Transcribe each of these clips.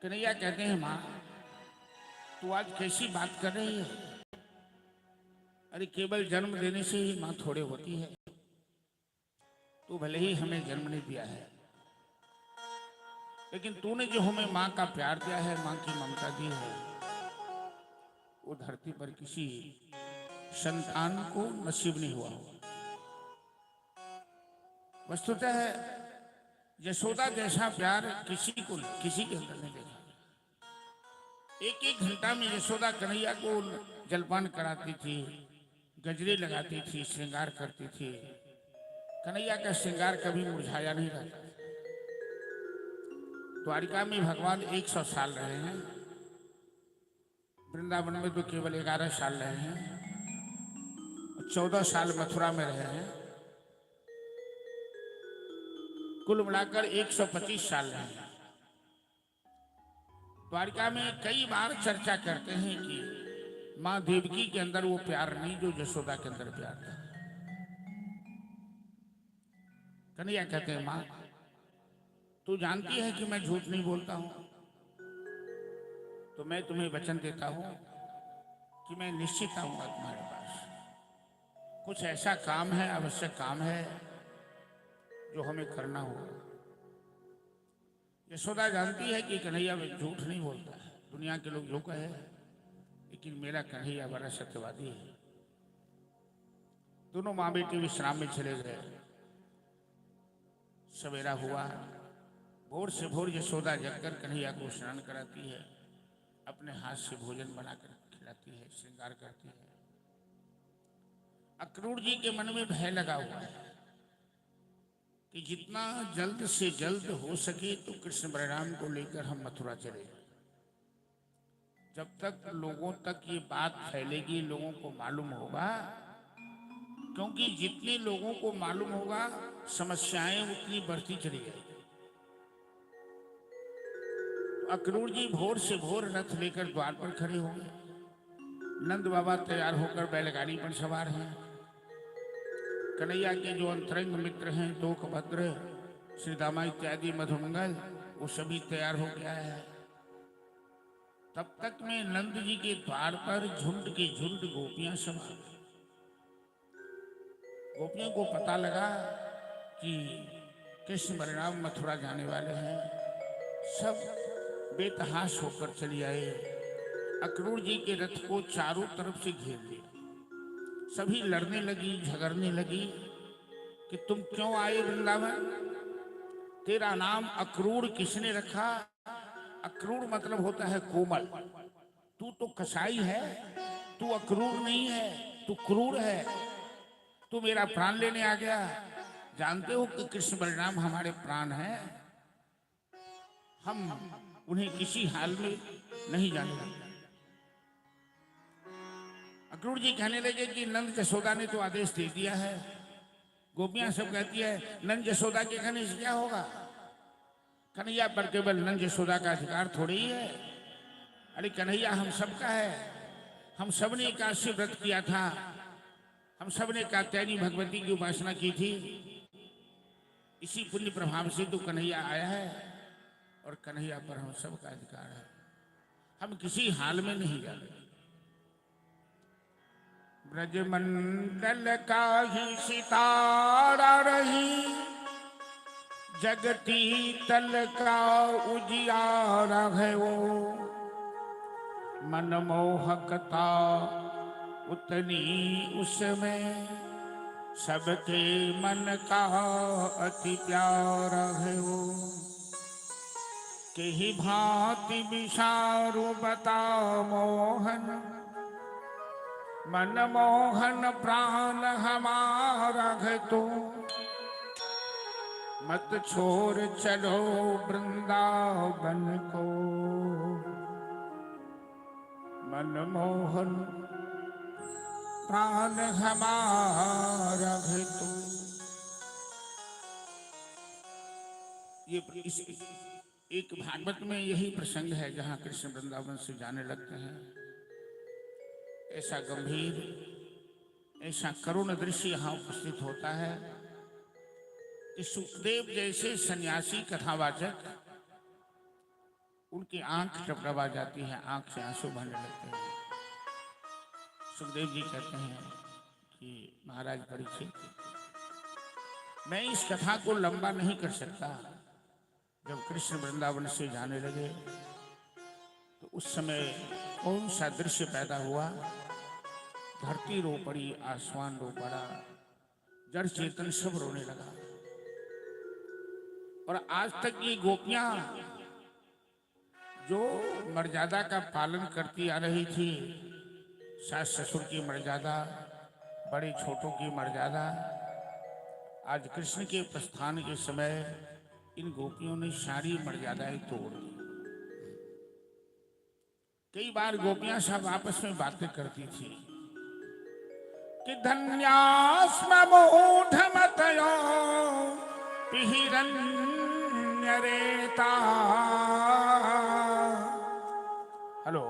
कन्हैया कहते हैं, माँ तू आज कैसी बात कर रही है? अरे केवल जन्म देने से ही माँ थोड़े होती है। तू भले ही हमें जन्म नहीं दिया है, लेकिन तूने जो हमें माँ का प्यार दिया है, माँ की ममता दी है, वो धरती पर किसी संतान को नसीब नहीं हुआ हो। वस्तुतः यशोदा जैसा प्यार किसी के अंदर नहीं देखा। एक एक घंटा में यशोदा कन्हैया को जलपान कराती थी, गजरे लगाती थी, श्रृंगार करती थी। कन्हैया का श्रृंगार कभी मुरझाया नहीं रहता। द्वारिका में भगवान 100 साल रहे हैं, वृंदावन में तो केवल 11 साल रहे हैं, 14 साल मथुरा में रहे हैं। कुल मिलाकर 125 साल रहे हैं। द्वारिका में कई बार चर्चा करते हैं कि माँ देवकी के अंदर वो प्यार नहीं जो यशोदा के अंदर प्यार था। कन्हैया कहते हैं, माँ तू जानती है कि मैं झूठ नहीं बोलता हूं, तो मैं तुम्हें वचन देता हूं कि मैं निश्चित आऊंगा तुम्हारे पास। कुछ ऐसा काम है, आवश्यक काम है जो हमें करना होगा। यशोदा जानती है कि कन्हैया झूठ नहीं बोलता है, दुनिया के लोग जो कहे, लेकिन मेरा कन्हैया बड़ा सत्यवादी है। दोनों माँ बेटी विश्राम में चले गए। सवेरा हुआ, भोर से भोर यशोदा जगकर कन्हैया को स्नान कराती है, अपने हाथ से भोजन बनाकर खिलाती है, श्रृंगार करती है। अक्रूर जी के मन में भय लगा हुआ है कि जितना जल्द से जल्द हो सके तो कृष्ण बलराम को लेकर हम मथुरा चले। जब तक लोगों तक ये बात फैलेगी, लोगों को मालूम होगा, क्योंकि जितने लोगों को मालूम होगा समस्याएं उतनी बढ़ती चली जाएगी। तो अक्रूर जी भोर से भोर रथ लेकर द्वार पर खड़े हो गए। नंद बाबा तैयार होकर बैलगाड़ी पर सवार हैं। कन्हैया के जो अंतरंग मित्र हैं, तोकभद्र, श्री दामा इत्यादि, मधुमंगल, वो सभी तैयार हो गया है। तब तक में नंद जी के द्वार पर झुंड के झुंड गोपियां सवार। गोपियों को पता लगा कि कृष्ण बलराम मथुरा जाने वाले हैं। सब बेतहाश होकर चली आए। अक्रूर जी के रथ को चारों तरफ से घेर लिया। सभी लड़ने लगी, झगड़ने लगी कि तुम क्यों आए वृंदावन? तेरा नाम अक्रूर किसने रखा? अक्रूर मतलब होता है कोमल। तू तो कसाई है, तू अक्रूर नहीं है, तू क्रूर है। तू मेरा प्राण लेने आ गया। जानते हो कि कृष्ण बलराम हमारे प्राण हैं, हम उन्हें किसी हाल में नहीं जाने देंगे। अक्रूर जी कहने लगे कि नंद यशोदा ने तो आदेश दे दिया है। गोपियां सब कहती है, नंद यशोदा के कहने से क्या होगा? कन्हैया पर केवल नंद यशोदा का अधिकार थोड़ी ही है। अरे कन्हैया हम सबका है। हम सब ने एकादशी व्रत किया था, हम सब ने कात्यायनी भगवती की उपासना की थी। इसी पुण्य प्रभाव से तो कन्हैया आया है, और कन्हैया पर हम सबका अधिकार है। हम किसी हाल में नहीं जाते। ब्रजमंडल का ही सितारा रही, जगती तल का उजियारा है वो। मनमोहकता उतनी उसमें, सबके मन का अति प्यारा है वो। के ही भांति विषारु बता मोहन, मनमोहन प्राण हमारा है तो। मत छोड़ चलो वृंदावन को, मनमोहन प्राण हमारा है तो। ये एक भागवत में यही प्रसंग है जहाँ कृष्ण वृंदावन से जाने लगते हैं। ऐसा गंभीर, ऐसा करुण दृश्य यहाँ उपस्थित होता है कि सुखदेव जैसे सन्यासी कथावाचक उनकी आंख टपटपा जाती है, आंख से आंसू बहने लगते हैं। सुखदेव जी कहते हैं कि महाराज परीक्षित, मैं इस कथा को लंबा नहीं कर सकता। जब कृष्ण वृंदावन से जाने लगे तो उस समय कौन सा दृश्य पैदा हुआ। धरती रो पड़ी, आसमान रो पड़ा, जड़ चेतन सब रोने लगा। और आज तक ये गोपियां जो मर्यादा का पालन करती आ रही थी, सास ससुर की मर्यादा, बड़े छोटों की मर्यादा, आज कृष्ण के प्रस्थान के समय इन गोपियों ने सारी मर्यादाएं तोड़ दी। कई बार गोपियां सब आपस में बातें करती थी कि धन्यास्म मूढ़मतयो पिहिरन्यरेता। हेलो,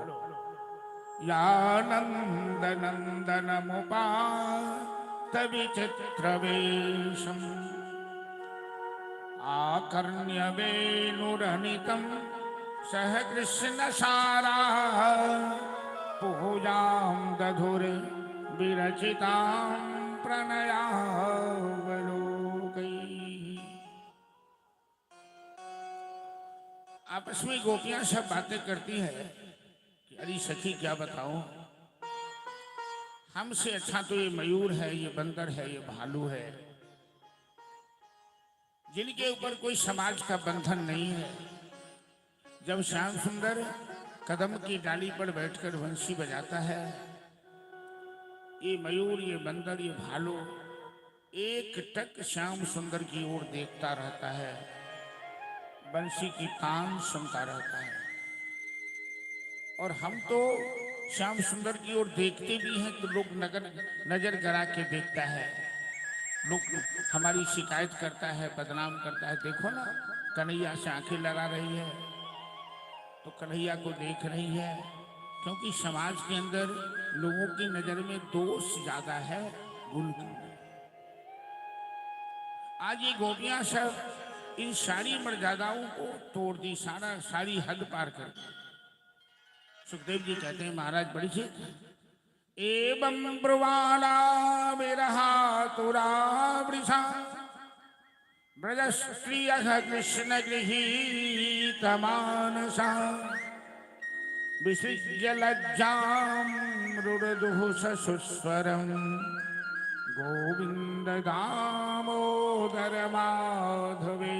यानंद नंदन मुपात विचित्रवेशम आकर्ण्य वेणुरनितम सह कृष्ण सारा पूजां दधुर विरचितां प्रणयावलोकै। आपस में गोपियां सब बातें करती है कि अरे सखी क्या बताऊं, हमसे अच्छा तो ये मयूर है, ये बंदर है, ये भालू है, जिनके ऊपर कोई समाज का बंधन नहीं है। जब श्याम सुंदर कदम की डाली पर बैठकर बंसी बजाता है, ये मयूर, ये बंदर, ये भालू एक टक श्याम सुंदर की ओर देखता रहता है, बंसी की तान सुनता रहता है। और हम तो श्याम सुंदर की ओर देखते भी हैं तो लोग नजर गड़ा के देखता है, लोग हमारी शिकायत करता है, बदनाम करता है। देखो ना, कन्हैया से आंखें लगा रही है तो कन्हैया को देख रही है, क्योंकि समाज के अंदर लोगों की नजर में दोष ज्यादा है, गुण कम। आज ये गोपियां सब इन सारी मर्यादाओं को तोड़ दी, सारी हद पार कर दी। सुखदेव जी कहते हैं महाराज परीक्षित, एवं ब्रुवाणा विरहातुरा वृषा ब्रज स्त्रियः कृष्ण गृहीत मानसा विसृज्य लज्जां रुरुदुः ससुस्वरं गोविंद दामोदर माधवेति।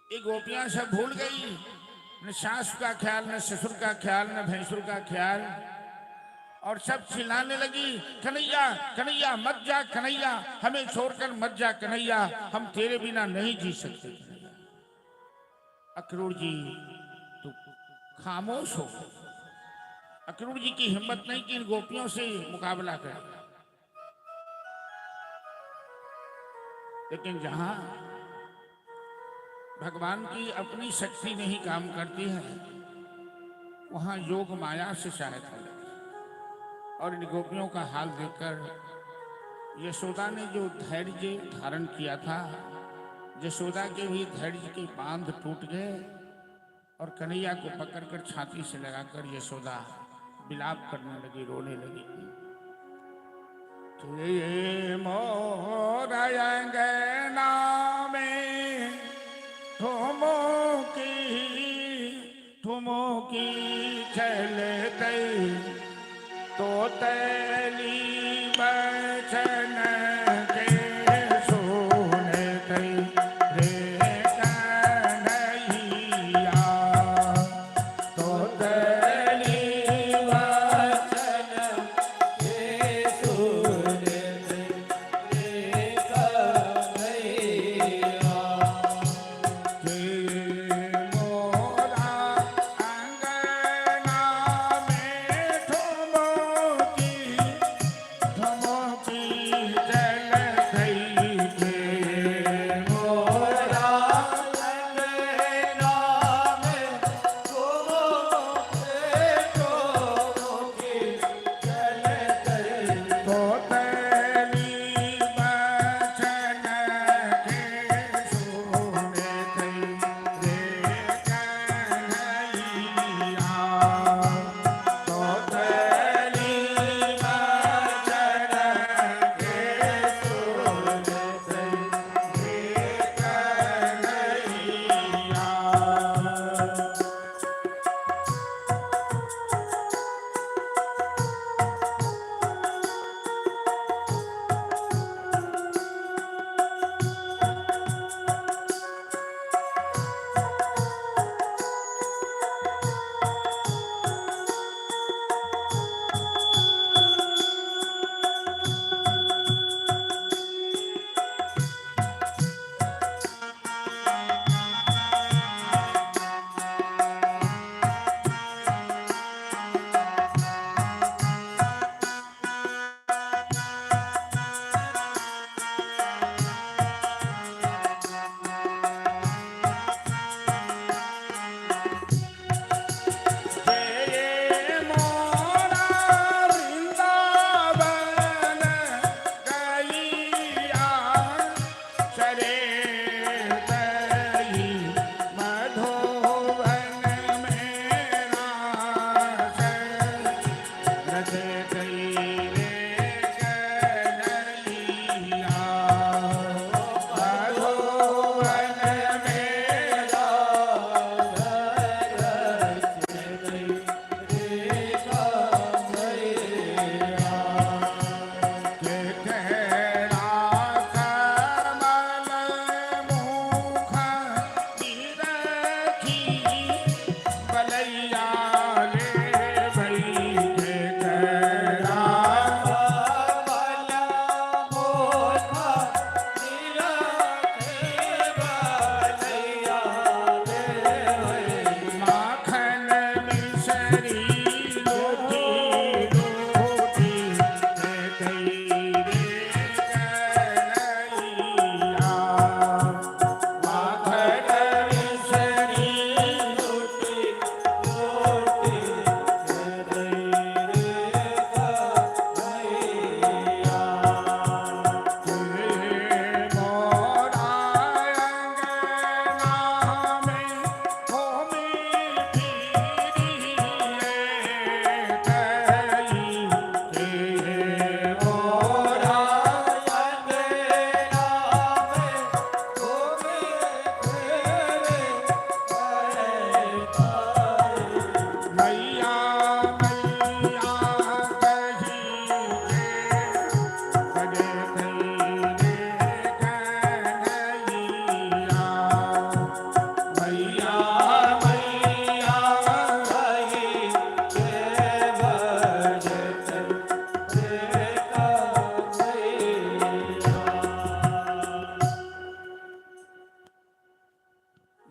ये गोपियां सब भूल गई, न सास का ख्याल, न ससुर का ख्याल, न भैंसुर का ख्याल, और सब चिल्लाने लगी, कन्हैया कन्हैया मत जा, कन्हैया हमें छोड़कर मत जा, कन्हैया हम तेरे बिना नहीं जी सकते। अक्रूर जी तो खामोश हो। अक्रूर जी की हिम्मत नहीं कि इन गोपियों से मुकाबला करे। लेकिन जहां भगवान की अपनी शक्ति नहीं काम करती है, वहां योग माया से सहायता है। और इन गोपियों का हाल देखकर यशोदा ने जो धैर्य धारण किया था, यशोदा के भी धैर्य के बांध टूट गए और कन्हैया को पकड़कर छाती से लगाकर यशोदा विलाप करने लगी, रोने लगी। तुझे मोर अंगना में ठुमो की चलते तो तैली बचन के सुनते रे कन्हैया, तो तैली बचन के सुनते रे कन्हैया। Come on.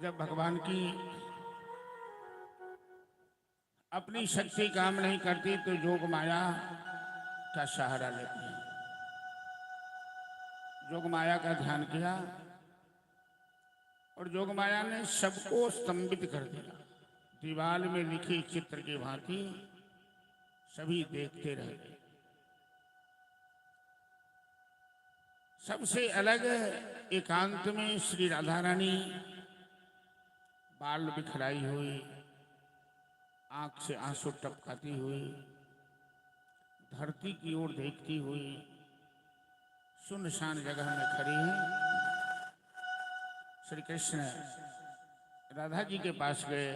जब भगवान की अपनी शक्ति काम नहीं करती तो जोग माया का सहारा लेते हैं। जोग माया का ध्यान किया और जोग माया ने सबको स्तंभित कर दिया। दीवार में लिखी चित्र की भांति सभी देखते रह गए। सबसे अलग एकांत में श्री राधा रानी बाल बिखराई हुई, आंख से आंसू टपकाती हुई, धरती की ओर देखती हुई सुनसान जगह में खड़ी हैं। श्री कृष्ण राधा जी के पास गए,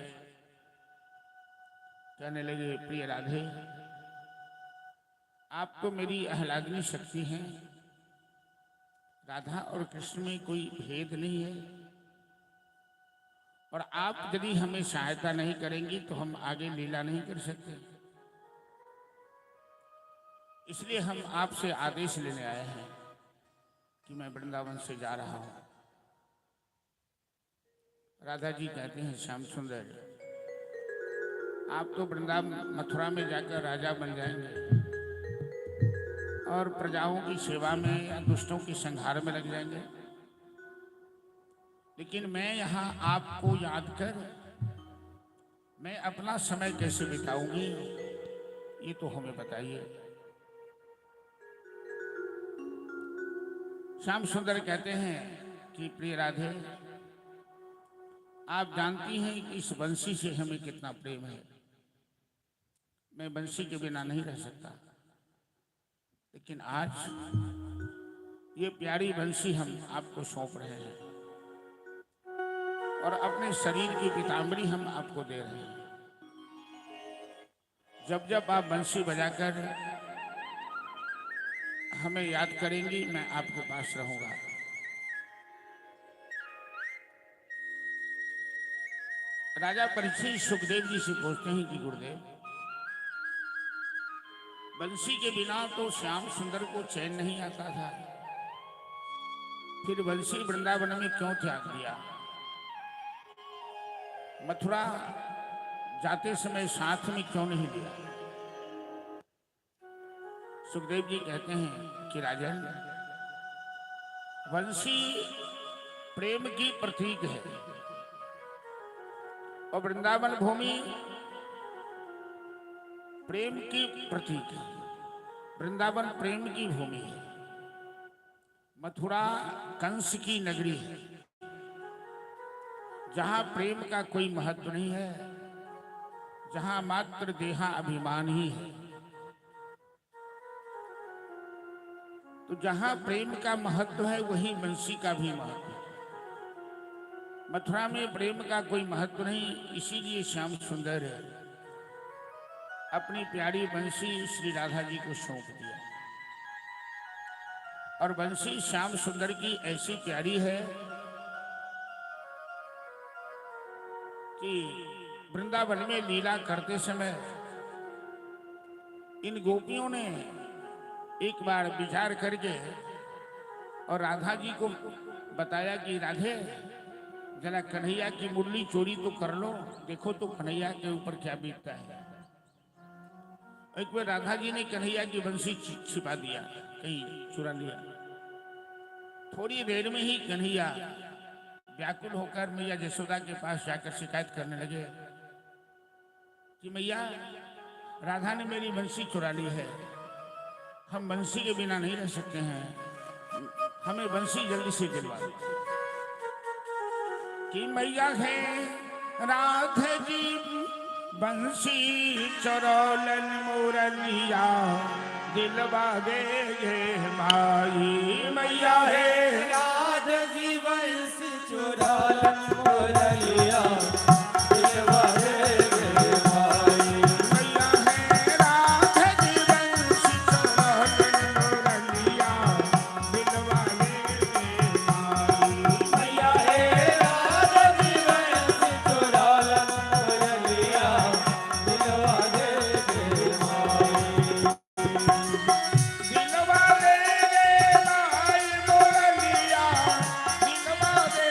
कहने लगे, प्रिय राधे, आप तो मेरी आह्लादनी शक्ति हैं। राधा और कृष्ण में कोई भेद नहीं है, और आप यदि हमें सहायता नहीं करेंगी तो हम आगे लीला नहीं कर सकते। इसलिए हम आपसे आदेश लेने आए हैं कि मैं वृंदावन से जा रहा हूं। राधा जी कहते हैं, श्याम सुंदर, आप तो वृंदावन मथुरा में जाकर राजा बन जाएंगे और प्रजाओं की सेवा में या दुष्टों की संहार में लग जाएंगे, लेकिन मैं यहाँ आपको याद कर मैं अपना समय कैसे बिताऊंगी, ये तो हमें बताइए। श्याम सुंदर कहते हैं कि प्रिय राधे, आप जानती हैं कि इस बंसी से हमें कितना प्रेम है। मैं बंसी के बिना नहीं रह सकता, लेकिन आज ये प्यारी बंसी हम आपको सौंप रहे हैं और अपने शरीर की पीताम्बरी हम आपको दे रहे हैं। जब जब आप बंसी बजाकर हमें याद करेंगी, मैं आपके पास रहूंगा। राजा परीक्षित सुखदेव जी से पूछते हैं कि गुरुदेव, बंसी के बिना तो श्याम सुंदर को चैन नहीं आता था, फिर बंसी वृंदावन में क्यों त्याग दिया? मथुरा जाते समय साथ में क्यों नहीं लिया? सुखदेव जी कहते हैं कि राजन, बंसी प्रेम की प्रतीक है और वृंदावन भूमि प्रेम की प्रतीक है। वृंदावन प्रेम की भूमि है, मथुरा कंस की नगरी है, जहां प्रेम का कोई महत्व नहीं है, जहां मात्र देहा अभिमान ही है। तो जहां प्रेम का महत्व है वहीं बंसी का भी महत्व है। मथुरा में प्रेम का कोई महत्व नहीं, इसीलिए श्याम सुंदर अपनी प्यारी बंसी श्री राधा जी को सौंप दिया। और बंसी श्याम सुंदर की ऐसी प्यारी है कि वृंदावन में लीला करते समय इन गोपियों ने एक बार विचार करके और राधा जी को बताया कि राधे, जरा कन्हैया की मुरली चोरी तो कर लो, देखो तो कन्हैया के ऊपर क्या बीतता है। एक बार राधा जी ने कन्हैया की बंसी छिपा दिया, कहीं चुरा लिया। थोड़ी देर में ही कन्हैया व्याकुल होकर मैया यशोदा के पास जाकर शिकायत करने लगे कि मैया, राधा ने मेरी बंसी चुरा ली है, हम बंसी के बिना नहीं रह सकते हैं, हमें बंसी जल्दी से दिलवा दो। कि मैया है राधा जी बंसी चुरौलन मुरलिया दिलवा दे माई। मैया है राधा जी बंसी चुरौलन मुरलिया दिलवा दे माई। मैया है राधा जी बंसी चुरौलन मुरलिया दिलवा दे माई। मैया है राधा जी बंसी चुरौलन मुरलिया दिलवा दे माई। दिलवा दे माई मुरलिया दिलवा दे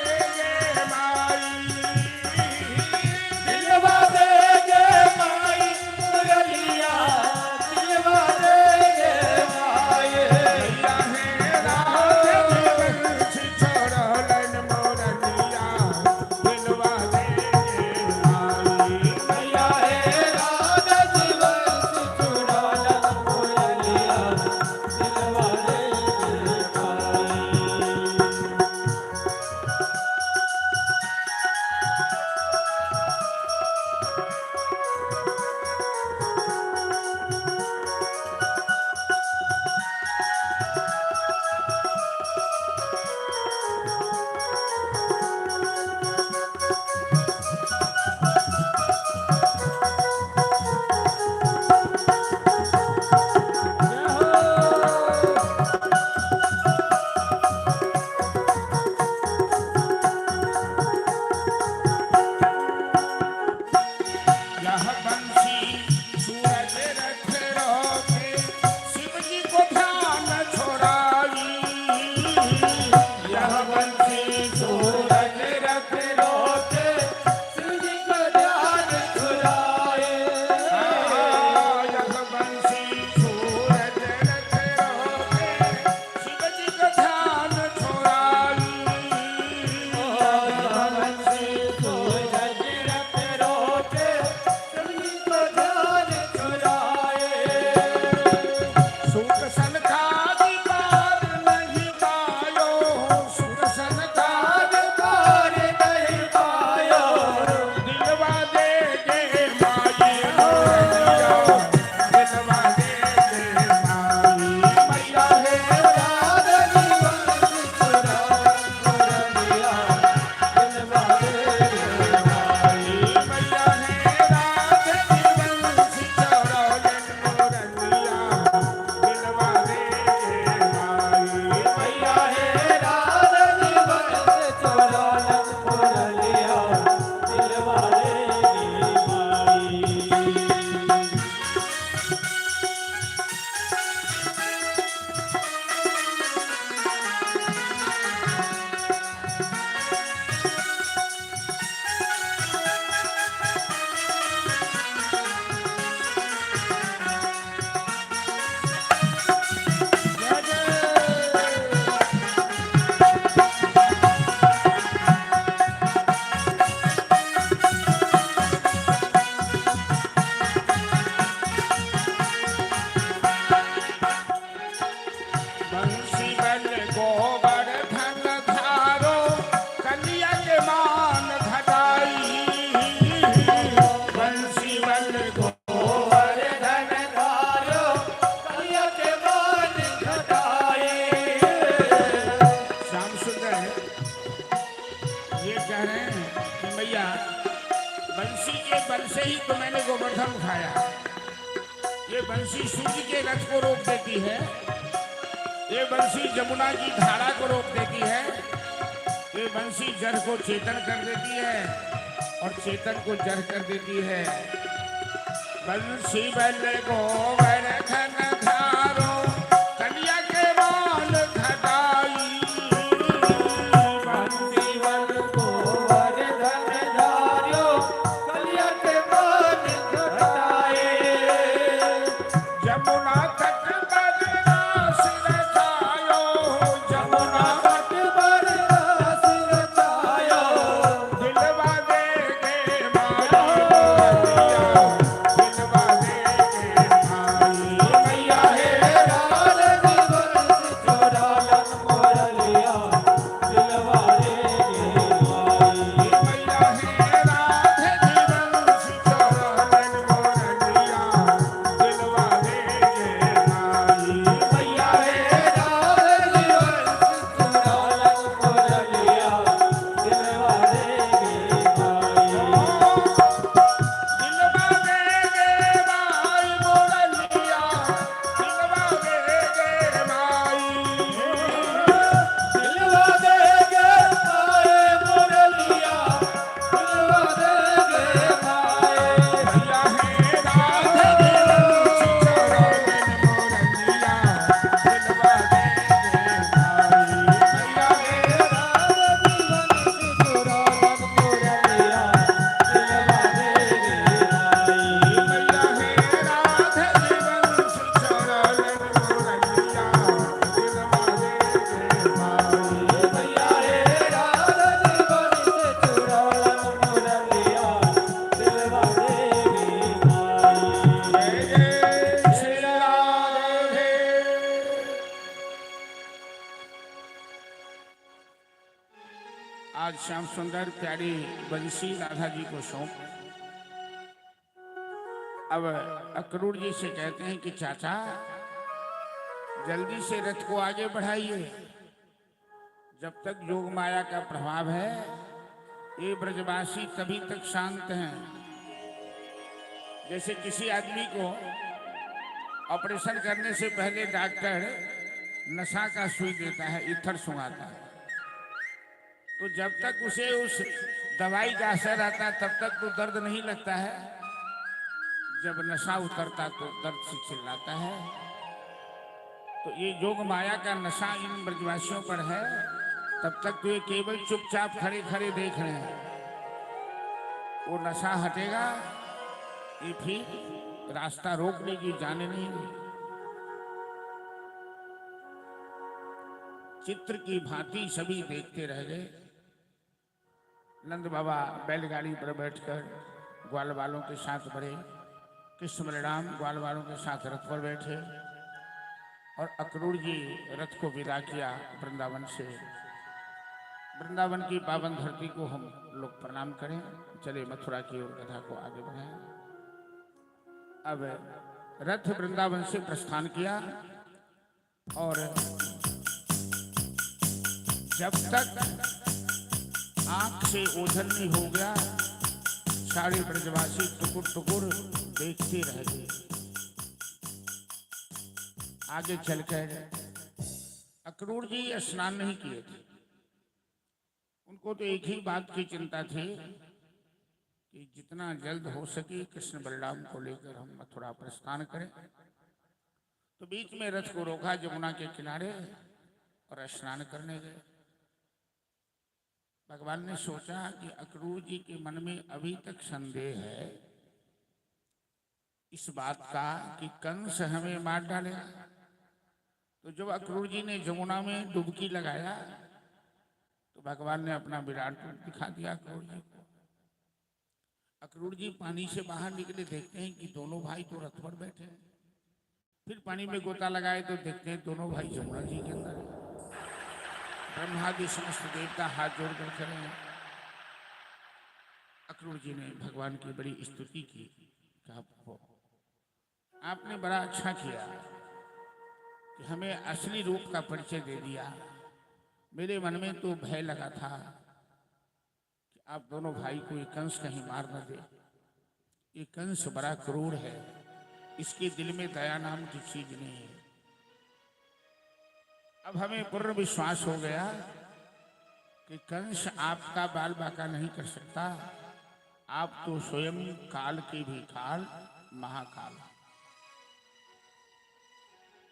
रहे हैं कि मैया बंसी के बल से ही तो मैंने गोवर्धन उठाया। ये बंसी सूर्य के रथ को रोक देती है, ये बंसी जमुना की धारा को रोक देती है, ये बंसी जड़ को चेतन कर देती है और चेतन को जड़ कर देती है। बंसी बल गोवर्धन धारो कन्या के बाल घटाई। बंसी बल गोवर्धन धारो कन्या के बाल घटाए। जमुना तट पर रास रचायो, जमुना तट पर रास रचायो। दिलवा दे गे माया, दिलवा दे गे माई। मैया हे राल दिवस चोरालन मोरलिया दिलवा दे गे माई। मैया हे राधे दिवस चोरलन मोरलिया, दिलवा दे गे माई। मैया हे राल दिवस चोरालन मोरलिया दिलवा दे गे माई। दिलवा दे गे माई मोरलिया, दिलवा दे गे माई। दिलवा दे गे माए मोरलिया दिलवा दे गे माए। मैया हे राधे दिवस चोरलन मोरलिया, दिलवा दे गे माई। मैया हे राल दिवस चोरालन मोरलिया दिलवा दे गे माई। मैया हे राधे दिवस चोरलन मोरलिया, दिलवा दे गे माई। मैया हे राल दिवस चोरालन मोरलिया दिलवा दे गे माई। जय जय श्री राधे। आज श्याम सुंदर प्यारी बंसी राधा जी को सौंप अब अक्रूर जी से कहते हैं कि चाचा जल्दी से रथ को आगे बढ़ाइए। जब तक योग माया का प्रभाव है ये ब्रजवासी तभी तक शांत हैं। जैसे किसी आदमी को ऑपरेशन करने से पहले डॉक्टर नशा का सुई देता है, इथर सुंघाता है, तो जब तक उसे उस दवाई का असर आता है तब तक तो दर्द नहीं लगता है। जब नशा उतरता तो दर्द से चिल्लाता है। तो ये योग माया का नशा इन ब्रजवासियों पर है। तब तक तो ये केवल चुपचाप खड़े खड़े देख रहे हैं। वो नशा हटेगा ये फिर रास्ता रोक लेगी, जाने नहीं देगी। चित्र की भांति सभी देखते रह गए। नंद बाबा बैलगाड़ी पर बैठकर ग्वाल वालों के साथ बढ़े। कृष्ण बलराम ग्वाल वालों के साथ रथ पर बैठे और अक्रूर जी रथ को विदा किया वृंदावन से। वृंदावन की पावन धरती को हम लोग प्रणाम करें। चले मथुरा की ओर कथा को आगे बढ़ाएं। अब रथ वृंदावन से प्रस्थान किया और जब तक आंख से ओझल नहीं हो गया सारे ब्रजवासी टुकुर टुकुर देखते रह गए। आगे चलकर अक्रूर जी स्नान नहीं किए थे। उनको तो एक ही बात की चिंता थी कि जितना जल्द हो सके कृष्ण बलराम को लेकर हम मथुरा प्रस्थान करें। तो बीच में रथ को रोका जमुना के किनारे और स्नान करने गए। भगवान ने सोचा कि अक्रूर जी के मन में अभी तक संदेह है इस बात का कि कंस हमें मार डालेगा। तो जब अक्रूर जी ने जमुना में डुबकी लगाया तो भगवान ने अपना विराट रूप दिखा दिया अक्रूर जी को। अक्रूर जी पानी से बाहर निकले, देखते हैं कि दोनों भाई तो रथ पर बैठे हैं। फिर पानी में गोता लगाए तो देखते हैं दोनों भाई जमुना जी के अंदर है। ब्रह्मादि समस्त देवता हाथ जोड़कर खड़े हैं। अक्रूर जी ने भगवान की बड़ी स्तुति की। कहा आपने बड़ा अच्छा किया कि हमें असली रूप का परिचय दे दिया। मेरे मन में तो भय लगा था कि आप दोनों भाई को ये कंस कहीं मार न दे। ये कंस बड़ा क्रूर है, इसके दिल में दया नाम की चीज नहीं है। अब हमें पूर्ण विश्वास हो गया कि कंस आपका बाल बाका नहीं कर सकता। आप तो स्वयं काल के भी काल, महाकाल।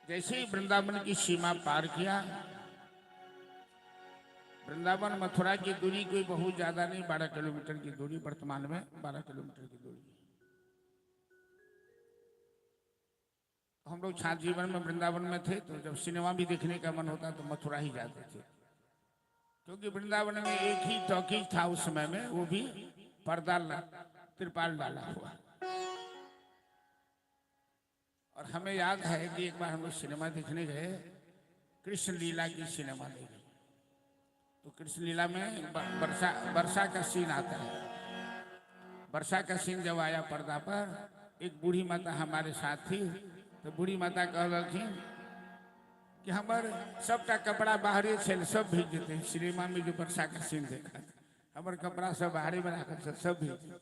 जैसे ही वृंदावन की सीमा पार किया, वृंदावन मथुरा की दूरी कोई बहुत ज्यादा नहीं, 12 किलोमीटर की दूरी, वर्तमान में 12 किलोमीटर की दूरी। हम लोग छात्र जीवन में वृंदावन में थे, तो जब सिनेमा भी देखने का मन होता तो मथुरा ही जाते थे, क्योंकि वृंदावन में एक ही टॉकीज था उस समय में, वो भी पर्दा तिरपाल डाला हुआ। और हमें याद है कि एक बार हम लोग सिनेमा देखने गए, कृष्ण लीला की सिनेमा देखने। तो कृष्ण लीला में वर्षा का सीन आता है। वर्षा का सीन जब आया पर्दा पर, एक बूढ़ी माता हमारे साथ थी। तो बूढ़ी माता कह रही कि हमारे सबका कपड़ा बाहरी छे, सब भीग देते हैं। सिनेमा में जो वर्षा का सीन देखा, हमारे कपड़ा सब बाहरी में रखा, सब भीग।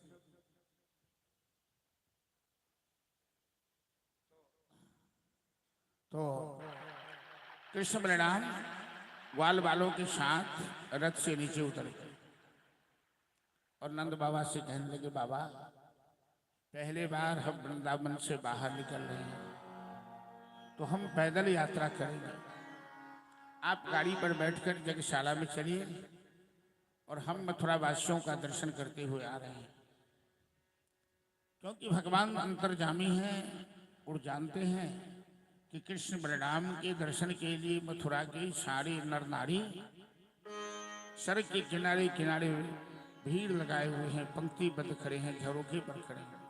तो कृष्ण बलराम ग्वाल बालों के साथ रथ से नीचे उतर गए और नंद बाबा से कहने लगे, बाबा पहले बार हम वृंदावन से बाहर निकल रहे हैं, तो हम पैदल यात्रा करेंगे। आप गाड़ी पर बैठकर यज्ञशाला में चलिए और हम मथुरा वासियों का दर्शन करते हुए आ रहे हैं। क्योंकि भगवान अंतर्जामी हैं और जानते हैं कि कृष्ण बलराम के दर्शन के लिए मथुरा के सारे नर नारी सड़क के किनारे किनारे भीड़ लगाए हुए हैं, पंक्तिबद्ध खड़े हैं, झरोखे पर खड़े हैं।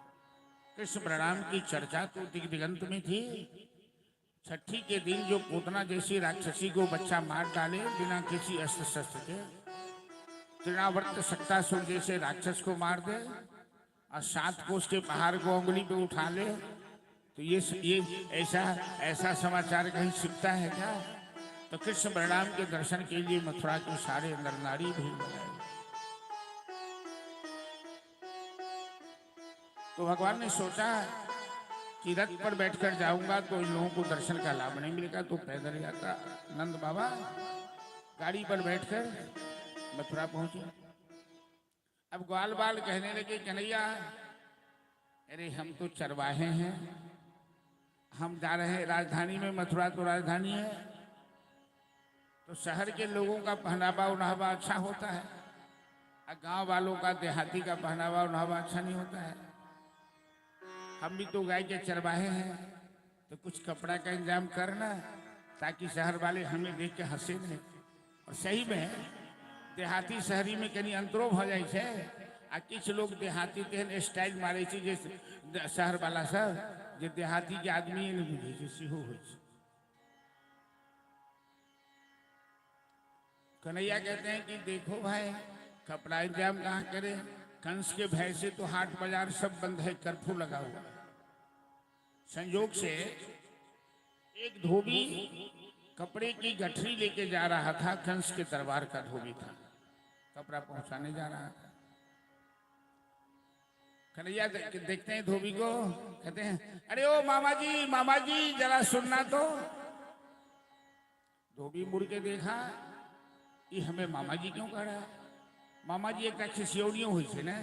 कृष्ण बलराम की चर्चा तो दिग दिगंत में थी। छठी के दिन जो पूतना जैसी राक्षसी को बच्चा मार डाले बिना किसी अस्त्र शस्त्र के, तृणावर्त सक्तासुर जैसे राक्षस को मार दे और 7 कोस के पहाड़ को उंगली पे उठा ले, तो ये ऐसा समाचार कहीं छिपता है क्या? तो कृष्ण बलराम के दर्शन के लिए मथुरा के सारे नर नारी भीड़ लगाए। तो भगवान ने सोचा कि रथ पर बैठकर जाऊंगा तो इन लोगों को दर्शन का लाभ नहीं मिलेगा, तो पैदल यात्रा। नंद बाबा गाड़ी पर बैठकर मथुरा पहुंचे। अब ग्वाल बाल कहने लगे, कन्हैया अरे हम तो चरवाहे हैं, हम जा रहे हैं राजधानी में, मथुरा तो राजधानी है, तो शहर के लोगों का पहनावा उन्हावा अच्छा होता है, और गांव वालों का देहाती का पहनावा उन्हावा अच्छा नहीं होता है। हम भी तो गाय के चरवाहे हैं, तो कुछ कपड़ा का इंतजाम करना ताकि शहर वाले हमें देख के हंसे नहीं। और सही में देहाती शहरी में कहीं अंतरो हो जाए छे, आ किछ लोग देहाती तेहन स्टाइल मारे छे जे शहर वाला सब जे देहाती के आदमी नहीं बुझे छे, सेहो होइ छे। कन्हैया कहते हैं कि देखो भाई, कपड़ा इंतजाम कहाँ करें, कंस के भय से तो हाट बाजार सब बंद है, कर्फ्यू लगा हुआ है। संयोग से एक धोबी कपड़े की गठरी लेके जा रहा था, कंस के दरबार का धोबी था, कपड़ा पहुंचाने जा रहा था। कन्हैया देखते हैं धोबी को, कहते हैं अरे ओ मामा जी जरा सुनना तो। धोबी मुड़ के देखा, ये हमें मामा जी क्यों कह रहा है? मामा जी एक खिसियौनियों हुई थी ना,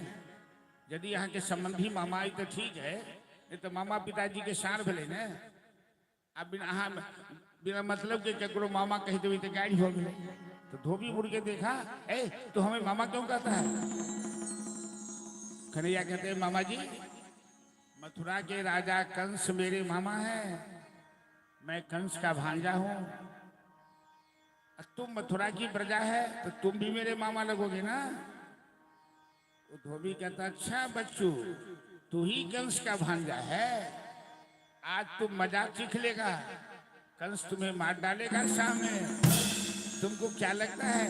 यदि यहाँ के संबंधी मामा आई तो ठीक है, नहीं तो मामा पिताजी के सार भले ना। अब बिना मतलब के ककरो मामा कही देवी तो गाड़ी हो गई। तो धोबी मुड़ के देखा, ए तो हमें मामा क्यों कहता है? कन्हैया कहते हैं मामा जी, मथुरा के राजा कंस मेरे मामा हैं, मैं कंस का भांजा हूं। तुम मथुरा की प्रजा है तो तुम भी मेरे मामा लगोगे ना। वो धोबी कहता, अच्छा बच्चू, तू ही कंस का भांजा है, आज तुम मजाक सीख लेगा, कंस तुम्हें मार डालेगा सामने। तुमको क्या लगता है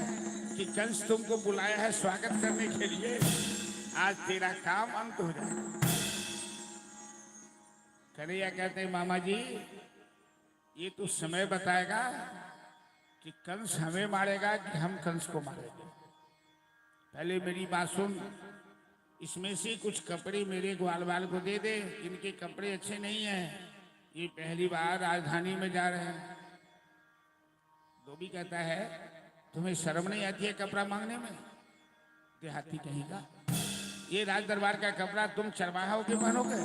कि कंस तुमको बुलाया है स्वागत करने के लिए? आज तेरा काम अंत हो जाएगा। कन्हैया कहते हैं मामा जी, ये तो समय बताएगा कि कंस हमें मारेगा कि हम कंस को मारेंगे। पहले मेरी बात सुन, इसमें से कुछ कपड़े मेरे ग्वाल बाल को दे दे, इनके कपड़े अच्छे नहीं हैं, ये पहली बार राजधानी में जा रहे हैं। धोबी कहता है तुम्हें शर्म नहीं आती है कपड़ा मांगने में? देहाती कहीं का, ये राज दरबार का कपड़ा तुम चरवाहा होके पहनोगे?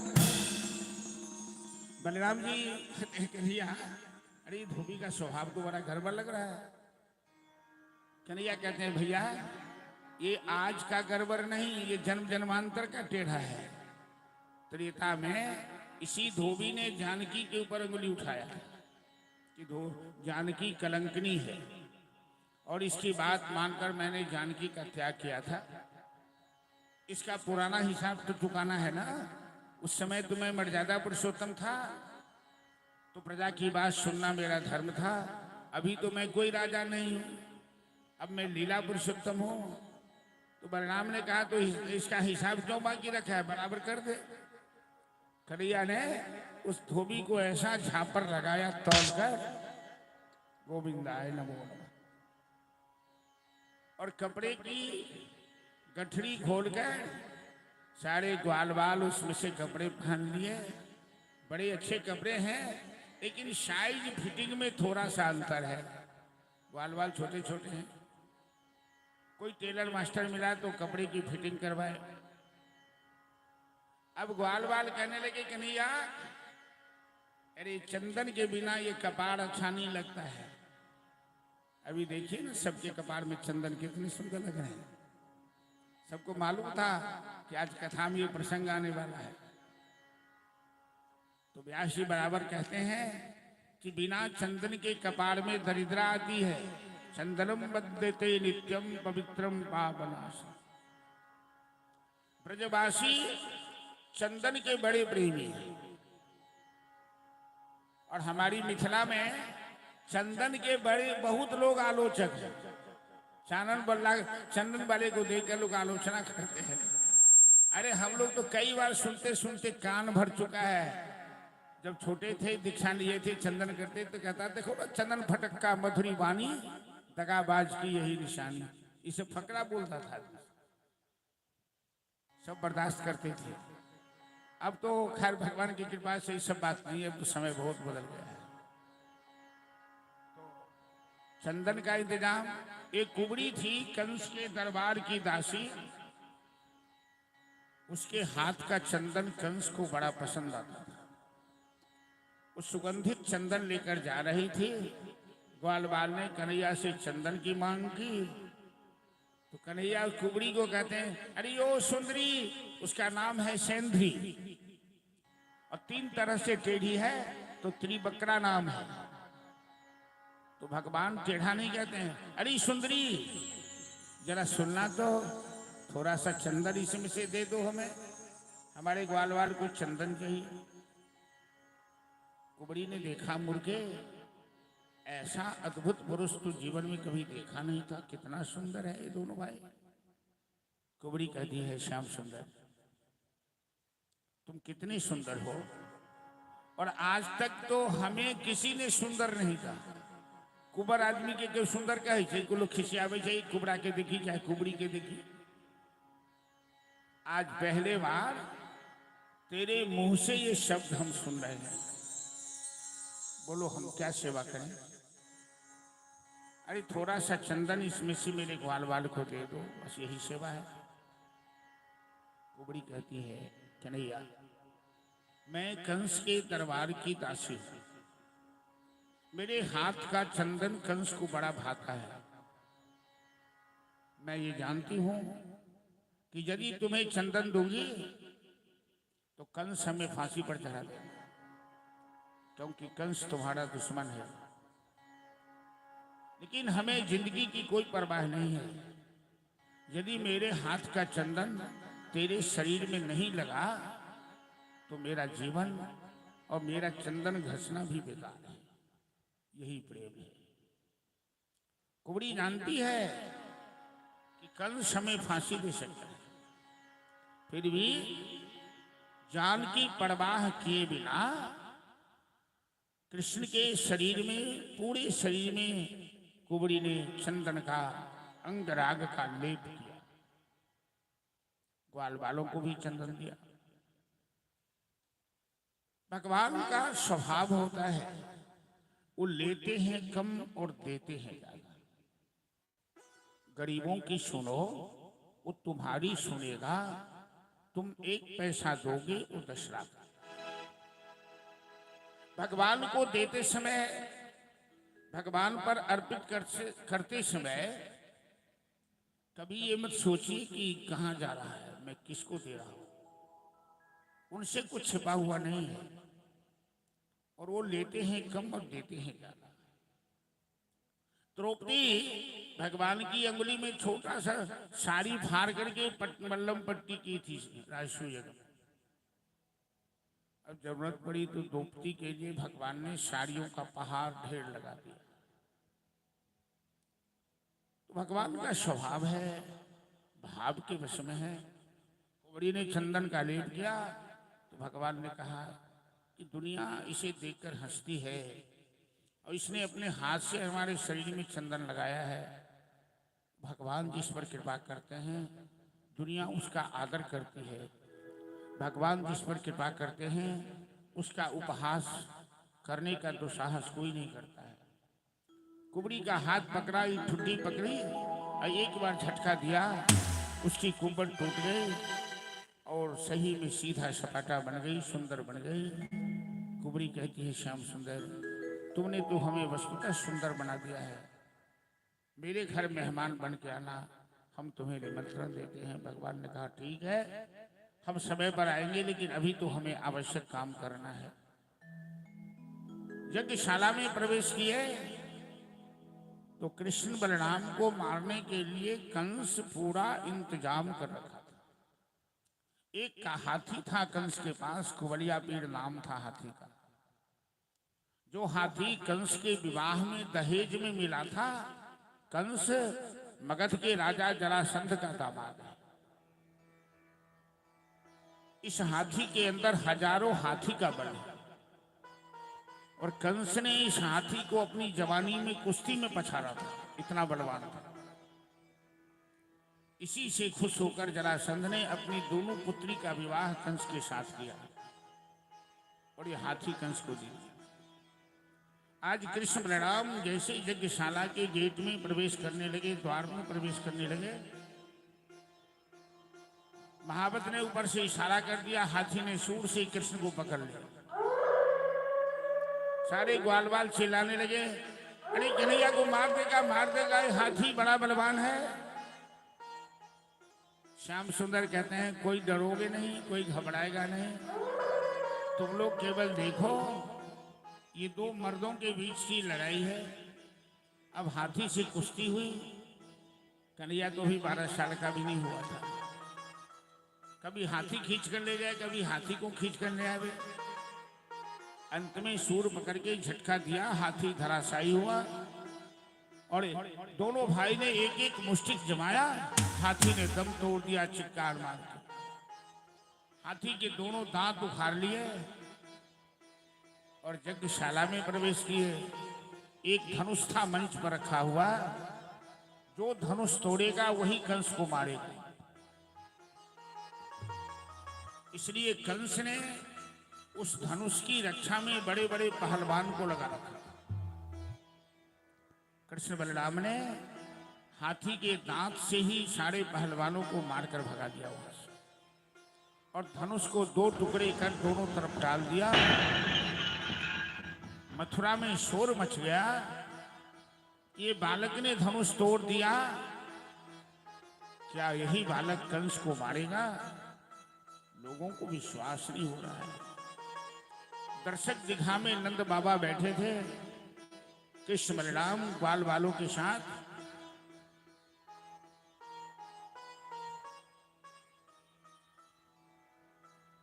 बलराम जी कन्हैया, अरे धोबी का स्वभाव तो बड़ा गड़बड़ लग रहा है। कन्हैया कहते हैं भैया ये आज का गड़बड़ नहीं, ये जन्म जन्मांतर का टेढ़ा है। त्रेता में इसी धोबी ने जानकी के ऊपर उंगली उठाया कि जानकी कलंकनी है, और इसकी बात मानकर मैंने जानकी का त्याग किया था। इसका पुराना हिसाब तो चुकाना है ना। उस समय तो मैं मर्यादा पुरुषोत्तम था, तो प्रजा की बात सुनना मेरा धर्म था। अभी तो मैं कोई राजा नहीं हूं, अब मैं लीला पुरुषोत्तम हूं। तो बलराम ने कहा तो इसका हिसाब क्यों बाकी रखा है, बराबर कर दे। कन्हैया ने उस धोबी को ऐसा झापर लगाया तौल कर, गोविंदाय नमो नमः, और कपड़े की गठरी खोलकर सारे ग्वाल बाल उसमें से कपड़े पहन लिए। बड़े अच्छे कपड़े हैं, लेकिन साइज फिटिंग में थोड़ा सा अंतर है। ग्वाल बाल छोटे छोटे हैं। कोई टेलर मास्टर मिला तो कपड़े की फिटिंग करवाए। अब ग्वाल बाल कहने लगे कन्हैया अरे चंदन के बिना ये कपाड़ अच्छा नहीं लगता है। अभी देखिए ना सबके कपाड़ में चंदन कितने सुंदर लग रहे हैं। सबको मालूम था कि आज कथा में ये प्रसंग आने वाला है। तो व्यास जी बराबर कहते हैं कि बिना चंदन के कपाड़ में दरिद्रा आती है। चंदनम बद्धते नित्यम पवित्रम पावनाशम। ब्रजवासी चंदन के बड़े प्रेमी हैं, और हमारी मिथिला में चंदन के बड़े बहुत लोग आलोचक हैं। चंदन वाले को देखकर लोग आलोचना करते हैं। अरे हम लोग तो कई बार सुनते सुनते कान भर चुका है। जब छोटे थे दीक्षा लिए थे चंदन करते तो कहता देखो ना चंदन फटक्का मधुरी वाणी दगाबाज की यही निशानी। इसे फकरा बोलता था, सब बर्दाश्त करते थे। अब तो खैर भगवान की कृपा से ये सब बात नहीं है, अब तो समय बहुत बदल गया है। चंदन का इंतजाम, एक कुबड़ी थी कंस के दरबार की दासी, उसके हाथ का चंदन कंस को बड़ा पसंद आता था। उस सुगंधित चंदन लेकर जा रही थी। ग्वाल बाल ने कन्हैया से चंदन की मांग की तो कन्हैया कुबड़ी को कहते हैं अरे ओ सुंदरी, उसका नाम है सेंधरी और 3 तरह से टेढ़ी है तो त्रिबकरा नाम है। तो भगवान टेढ़ा नहीं कहते हैं। अरे सुंदरी जरा सुनना तो, थोड़ा सा चंदन इसमें से दे दो हमें, हमारे ग्वाल बाल को चंदन चाहिए। कुबड़ी ने देखा मुर्गे, ऐसा अद्भुत पुरुष तो जीवन में कभी देखा नहीं था। कितना सुंदर है ये दोनों भाई। कुबड़ी कहती है श्याम सुंदर तुम कितने सुंदर हो, और आज तक तो हमें किसी ने सुंदर नहीं कहा। कुबर आदमी के क्यों सुंदर कहे छै, को लोग खिसियावे छै, कुबड़ा के देखी चाहे कुबड़ी के देखी। आज पहले बार तेरे मुंह से ये शब्द हम सुन रहे हैं। बोलो हम क्या सेवा करें। अरे थोड़ा सा चंदन इसमें से मेरे ग्वाल बाल को दे दो, बस यही सेवा है। कुबड़ी कहती है कन्हैया मैं कंस के दरबार की दासी हूं, मेरे हाथ का चंदन कंस को बड़ा भाता है। मैं ये जानती हूं कि यदि तुम्हें चंदन दूंगी तो कंस हमें फांसी पर चढ़ा देगा, क्योंकि कंस तुम्हारा दुश्मन है। लेकिन हमें जिंदगी की कोई परवाह नहीं है। यदि मेरे हाथ का चंदन तेरे शरीर में नहीं लगा तो मेरा जीवन और मेरा चंदन घसना भी बेकार है। यही प्रेम है। कुबड़ी जानती है कि कंस हमें फांसी दे सकता है, फिर भी जान की परवाह किए बिना कृष्ण के शरीर में, पूरे शरीर में कुबड़ी ने चंदन का अंगराग का लेप किया। ग्वाल वालों को भी चंदन दिया। भगवान का स्वभाव होता है वो लेते हैं कम और देते हैं ज्यादा। गरीबों की सुनो वो तुम्हारी सुनेगा, तुम 1 पैसा दोगे वो 10 लाख। भगवान को देते समय, भगवान पर अर्पित करते समय कभी ये मत सोचिए कि कहाँ जा रहा है, मैं किसको दे रहा हूं। उनसे कुछ छिपा हुआ नहीं है और वो लेते हैं कम और देते हैं ज्यादा। द्रौपदी भगवान की अंगुली में छोटा सा साड़ी फाड़ करके मल्लम पट्टी की थी राजसूय यज्ञ में। अब जरूरत पड़ी तो द्रौपदी के लिए भगवान ने साड़ियों का पहाड़ ढेर लगा दिया। तो भगवान का स्वभाव है, भाव के वश में है। कुंवरी ने चंदन का लेप किया तो भगवान ने कहा कि दुनिया इसे देखकर हंसती है और इसने अपने हाथ से हमारे शरीर में चंदन लगाया है। भगवान जिस पर कृपा करते हैं दुनिया उसका आदर करती है। भगवान जिस पर कृपा करते हैं उसका उपहास करने का दुस्साहस कोई नहीं करता है। कुबड़ी का हाथ पकड़ा, एक ठुड्डी पकड़ी और एक बार झटका दिया, उसकी कुंबड़ टूट गई और सही में सीधा सपाटा बन गई, सुंदर बन गई। कुबड़ी कहती है, श्याम सुंदर तुमने तो हमें वस्तुतः सुंदर बना दिया है। मेरे घर मेहमान बन के आना, हम तुम्हें निमंत्रण देते हैं। भगवान ने कहा ठीक है, हम समय पर आएंगे, लेकिन अभी तो हमें आवश्यक काम करना है। यज्ञशाला में प्रवेश किए तो कृष्ण बलराम को मारने के लिए कंस पूरा इंतजाम कर रखा था। एक का हाथी था कंस के पास, कुवलिया पीड़ नाम था हाथी का। जो हाथी कंस के विवाह में दहेज में मिला था। कंस मगध के राजा जरासंध का दामाद है। इस हाथी के अंदर हजारों हाथी का बल है और कंस ने इस हाथी को अपनी जवानी में कुश्ती में पछाड़ा था, इतना बलवान था। इसी से खुश होकर जरासंध ने अपनी दोनों पुत्री का विवाह कंस के साथ किया और ये हाथी कंस को दिया। आज कृष्ण बलराम जैसे यज्ञशाला के गेट में प्रवेश करने लगे, द्वार में प्रवेश करने लगे, महावत ने ऊपर से इशारा कर दिया, हाथी ने सूर से कृष्ण को पकड़ लिया। सारे ग्वाल बाल चिल्लाने लगे, अरे कन्हैया को मार देगा, ये हाथी बड़ा बलवान है। श्याम सुंदर कहते हैं कोई डरोगे नहीं, कोई घबराएगा नहीं, तुम लोग केवल देखो, ये 2 मर्दों के बीच की लड़ाई है। अब हाथी से कुश्ती हुई, कन्हैया तो भी 12 साल का भी नहीं हुआ था। कभी हाथी खींच कर ले जाए, कभी हाथी को खींच कर ले आवे। अंत में सूर पकड़ के झटका दिया, हाथी धराशायी हुआ और दोनों भाई ने एक एक मुष्टिक जमाया, हाथी ने दम तोड़ दिया चित्कार मार के। हाथी के दोनों दांत उखाड़ लिए और यज्ञशाला में प्रवेश किए। एक धनुष था मंच पर रखा हुआ, जो धनुष तोड़ेगा वही कंस को मारेगा। इसलिए कंस ने उस धनुष की रक्षा में बड़े बड़े पहलवान को लगा रखा। कृष्ण बलराम ने हाथी के दांत से ही सारे पहलवानों को मारकर भगा दिया वहां से और धनुष को 2 टुकड़े कर दोनों तरफ डाल दिया। मथुरा में शोर मच गया, ये बालक ने धनुष तोड़ दिया, क्या यही बालक कंस को मारेगा? लोगों को विश्वास नहीं हो रहा है। दर्शक दीघा में नंद बाबा बैठे थे, कृष्ण बलराम ग्वाल वालों के साथ।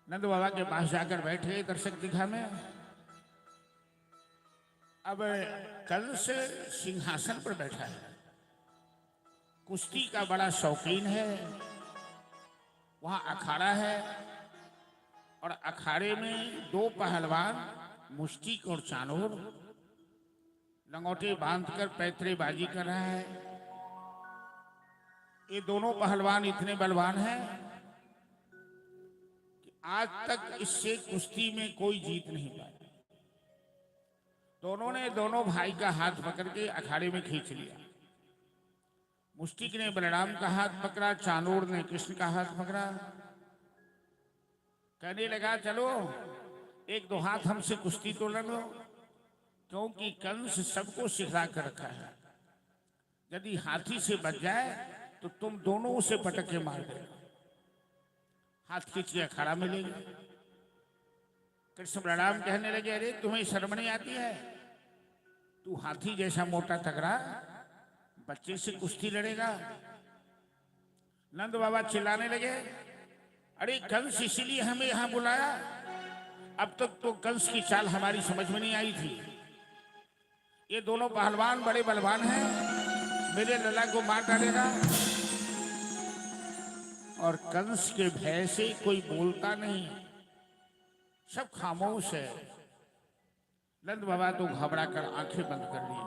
नंद बाबा के पास जाकर बैठे दर्शक दीघा में। अब कंस सिंहासन पर बैठा है, कुश्ती का बड़ा शौकीन है, वहां अखाड़ा है और अखाड़े में 2 पहलवान मुष्टिक और चानोर लंगोटे बांधकर पैतरेबाजी कर रहा है। ये दोनों पहलवान इतने बलवान हैं आज तक इससे कुश्ती में कोई जीत नहीं पाया। दोनों ने दोनों भाई का हाथ पकड़ के अखाड़े में खींच लिया। मुष्टिक ने बलराम का हाथ पकड़ा, चाणूर ने कृष्ण का हाथ पकड़ा। कहने लगा चलो एक दो हाथ हमसे कुश्ती तो लड़ो, क्योंकि कंस सबको सिखला कर रखा है। यदि हाथी से बच जाए तो तुम दोनों उसे पटक के मार देगा। हाथ खींच के अखाड़ा में ले गए। कृष्ण बलराम कहने लगे अरे तुम्हें शर्म नहीं आती है? तू हाथी जैसा मोटा तगड़ा बच्चे से कुश्ती लड़ेगा? नंद बाबा चिल्लाने लगे अरे कंस इसीलिए हमें यहां बुलाया, अब तक तो कंस की चाल हमारी समझ में नहीं आई थी। ये दोनों पहलवान बड़े बलवान हैं, मेरे लला को मार डालेगा। और कंस के भय से कोई बोलता नहीं, सब खामोश है। नंद बाबा तो घबरा कर आंखें बंद कर ली,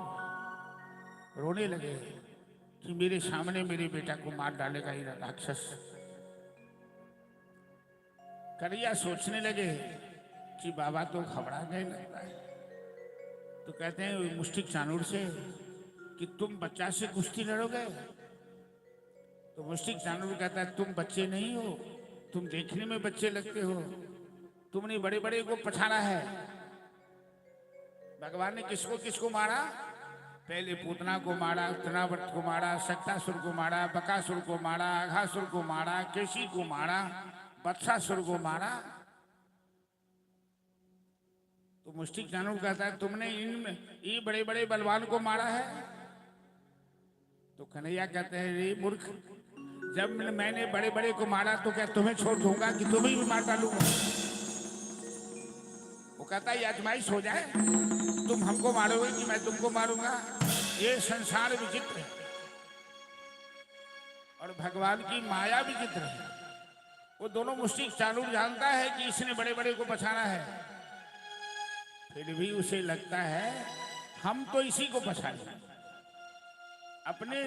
रोने लगे कि मेरे सामने मेरे बेटा को मार डालेगा ये राक्षस। कन्हैया सोचने लगे कि बाबा तो घबरा गए लगता है। तो कहते हैं मुष्टिक चाणूर से कि तुम बच्चा से कुश्ती लड़ोगे? तो मुष्टिक चाणूर कहता है तुम बच्चे नहीं हो, तुम देखने में बच्चे लगते हो, तुमने बड़े बड़े को पछाड़ा है। भगवान ने किसको किसको मारा? पहले पूतना को मारा, तृणावर्त को मारा, शक्तासुर को मारा, बकासुर को मारा, अघासुर को मारा, केशी को मारा, वत्सासुर को मारा। तो मुष्टिक चाणूर कहता है तुमने ये बड़े बड़े बलवान को मारा है? तो कन्हैया कहते हैं रे मूर्ख, जब मैंने बड़े बड़े को मारा तो क्या तुम्हें छोड़ दूंगा कि तुम्हें भी मार डालूंगा? वो कहता है ये आजमाइश हो जाए, तुम हमको मारोगे कि मैं तुमको मारूंगा? ये संसार विचित्र है और भगवान की माया विचित्र है। वो दोनों मुष्टिक चाणूर जानता है कि इसने बड़े बड़े को पछाड़ा है, फिर भी उसे लगता है हम तो इसी को पछाड़े। अपने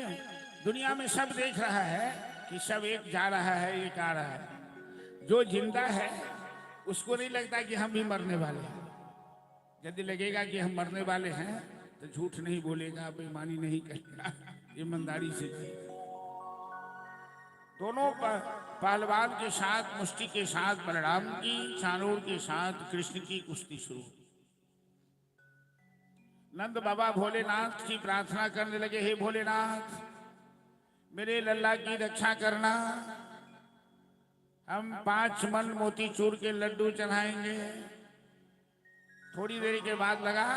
दुनिया में सब देख रहा है कि सब एक जा रहा है, एक आ रहा है। जो जिंदा है उसको नहीं लगता कि हम भी मरने वाले हैं। यदि लगेगा कि हम मरने वाले हैं तो झूठ नहीं बोलेगा, बेईमानी नहीं करेगा, ईमानदारी से जिएगा। दोनों पहलवान के साथ, मुष्टि के साथ बलराम की, चाणूर के साथ कृष्ण की कुश्ती शुरू। नंद बाबा भोलेनाथ की प्रार्थना करने लगे, हे भोलेनाथ मेरे लल्ला की रक्षा करना, हम 5 मन मोतीचूर के लड्डू चढ़ाएंगे। थोड़ी देर के बाद लगा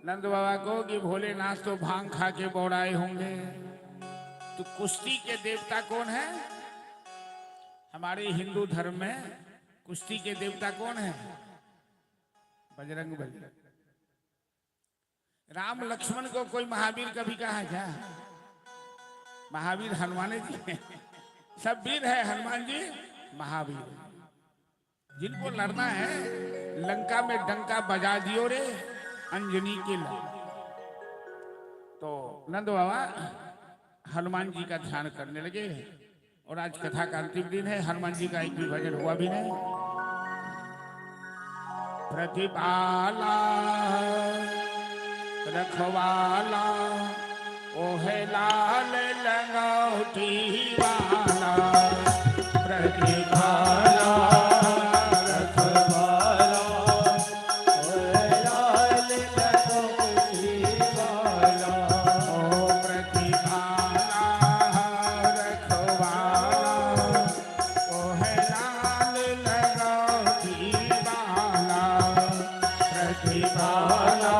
नंद बाबा को कि भोलेनाथ तो भांग खा के बौड़ाए होंगे। तो कुश्ती के देवता कौन है? हमारे हिंदू धर्म में कुश्ती के देवता कौन है? बजरंगबली। राम लक्ष्मण को कोई महावीर कभी कहा क्या? महावीर हनुमान जी है। सब वीर है, हनुमान जी महावीर। जिनको लड़ना है लंका में डंका बजा दियो रे अंजनी के लड़। तो नंद बाबा हनुमान जी का ध्यान करने लगे और आज कथा का अंतिम दिन है। हनुमान जी का एक भी भजन हुआ भी नहीं। प्रतिपाला रखवाला ओहे लाल लंगोटी वाला, प्रतिपाला रखवाला ओहे लाल लंगोटी वाला, ओ प्रतिपाला रखवाला ओहे लाल लंगोटी वाला, प्रतिपाला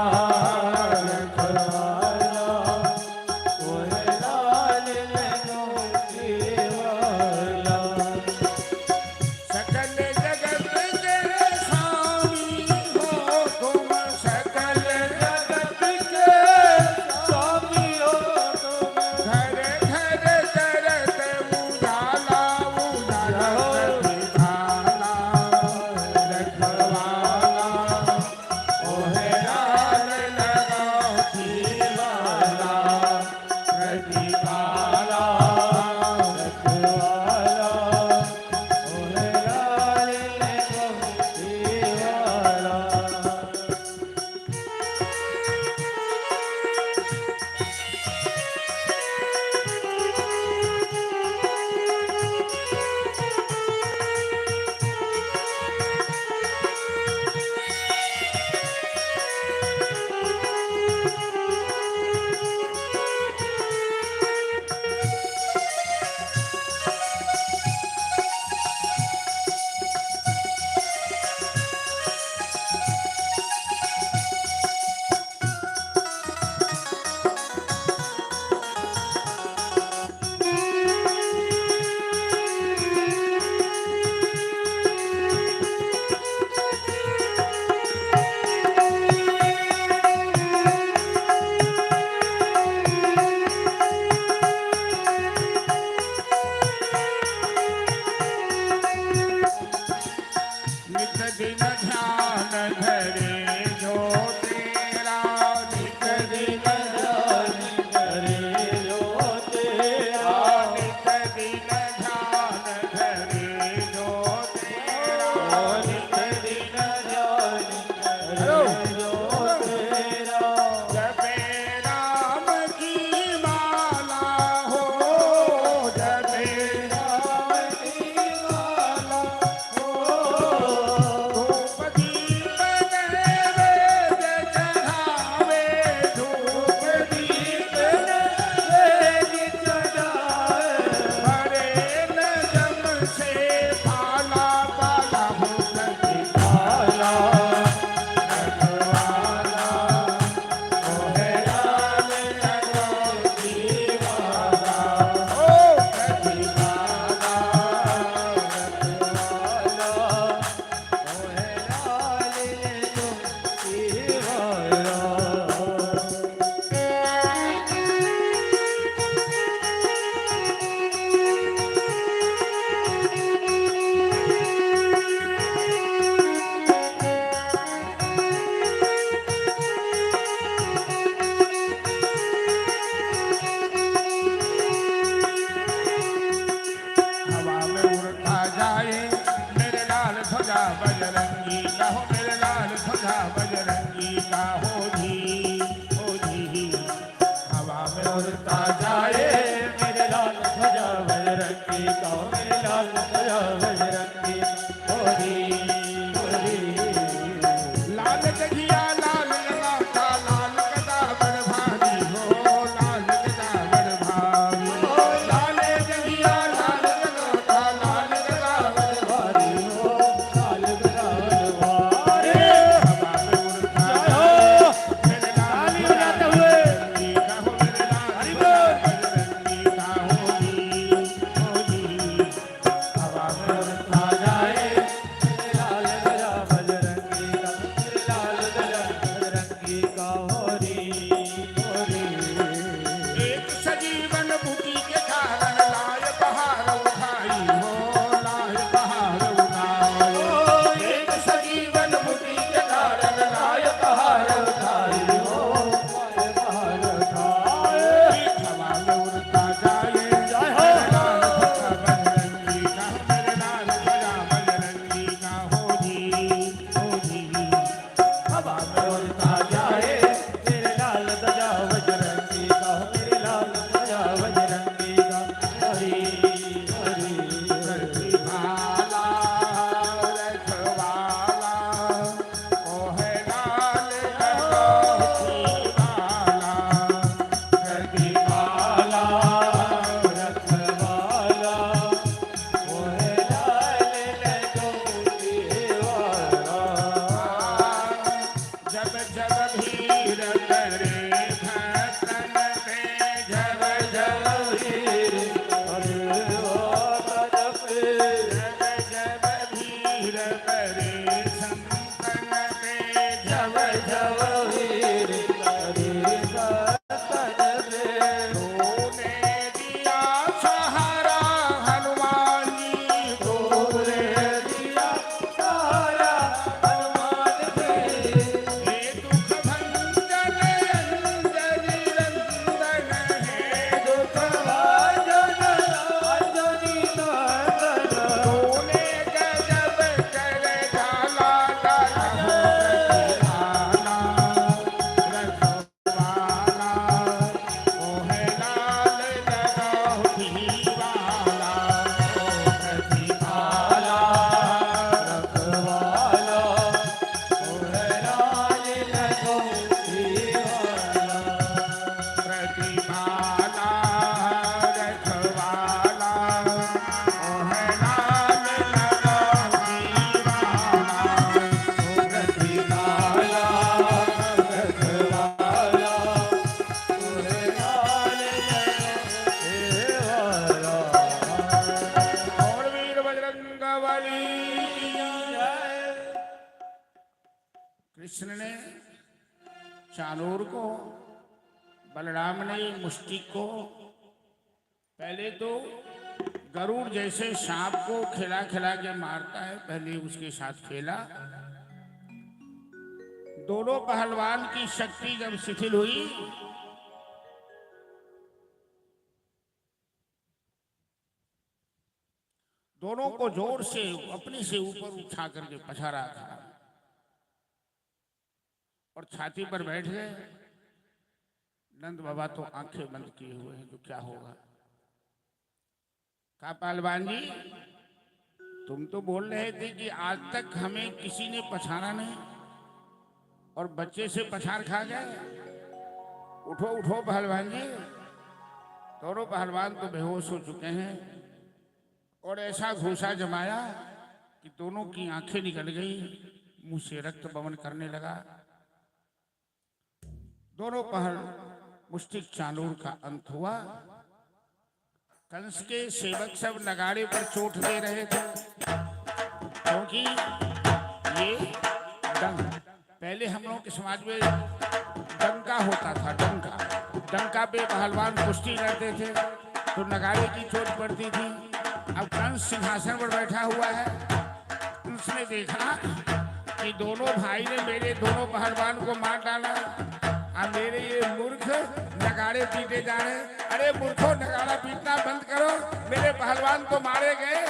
से पाला पाला हो प्रतिपाला रखवाला मोहे लाल लखोटी वाला ओ प्रतिपाला रखवाला मोहे लाल लखोटी वाला। हवा में उड़ता जाए मेरे लाल ध्वजा बजरंगी का हो, मेरे लाल ध्वजा बजरंगी का हो जी, हो जी। हवा में उड़ता जाए मेरे लाल ध्वजा बजरंगी का मेरे लाल ध्वजा बजरंगी होरी होरी। लाल गठिया लाल लगाता लाल गदा बड़ भारी हो, लाल गदा बड़ भारी हो। लाल गठिया लाल लगाता लाल गदा बड़ भारी हो लाल गदार भारी। हवा में उड़ता जय हो मेरे लाल ताली बजाते हुए बजरंगी का हो, मेरे लाल ध्वजा बजरंगी का हो जी, हो जी। हवा में उड़ता जाए मेरे लाल ध्वजा बजरंगी का मेरे लाल ध्वजा बजरंगी का होरी होरी। एक सजीवन बुटी के कारण लाय बहार उठाई हो, लाय बहार उठाई हो। एक सजीवन बुटी के कारण लाय बहार उठाई हो। बहार उठाए हवा में उड़ता जाए जय हो। मेरे लाल ध्वजा बजरंगी का, मेरे लाल ध्वजा बजरंगी का हो जी, हो जी। हवा में उड़ता जाए मेरे लाल ध्वजा बजरंगी का मेरे लाल ध्वजा बजरंगी का हरी हरी हरी। प्रतिभाला रखवाला मोहे लाल लखोटी वाला। प्रतिपाला रखवाला मोहे लाल लखोटी वाला। जब जब भीड़ करे भक्तन पे, जब जब वीर हरे वाला पे जब जब भीड़ करे संतन पे, जब जब वीर हरे सतन पे तूने दिया सहारा हनुमान जी को तोरे दिया सारा हनुमान पे। हे दुख भंजन अंजनी रंजन हे दुख भाजन अंजनी नंदन तूने गजब कर डाला डाला हो प्रतिभाला रखवाला मोहे लाल लखोटी वाला। ओ प्रतिभाला रखवाला मोहे लाल लखोटी वाला। प्रतिभाला रखवाला मोहे लाल लखोटी वाला। प्रतिपाला रखवाला मोहे लाल लखोटी वाला। और वीर बजरंग बली की जय। कृष्ण ने चानूर को, बलराम ने मुष्टिक को, पहले तो गरुड़ जैसे सांप को खिला खिला के मारता है, पहले उसके साथ खेला। दोनों पहलवान की शक्ति जब शिथिल हुई, दोनों को जोर से अपने से ऊपर उठा करके पछाड़ा था और छाती पर बैठ गए। नंद बाबा तो आंखें बंद किए हुए हैं, जो क्या होगा। कहा पहलवान जी, तुम तो बोल रहे थे कि आज तक हमें किसी ने पछाड़ा नहीं और बच्चे से पछाड़ खा गए। उठो उठो पहलवान जी। दोनों पहलवान तो बेहोश हो चुके हैं। और ऐसा घूसा जमाया कि दोनों की आंखें निकल गई, मुंह से रक्त बमन करने लगा। दोनों पहर मुष्टिक चांदूर का अंत हुआ। कंस के सेवक सब नगाड़े पर चोट दे रहे थे, क्योंकि ये पहले हम लोगों के समाज में डंका होता था। डंका पे पहलवान कुश्ती लड़ते थे तो नगाड़े की चोट पड़ती थी। अब कंस सिंहासन पर बैठा हुआ है, उसने देखा कि दोनों भाई ने मेरे दोनों पहलवान को मार डाला, अब मेरे ये मूर्ख नगाड़े पीटे जा रहे। अरे मूर्खों, नगाड़ा पीटना बंद करो, मेरे पहलवान तो मारे गए,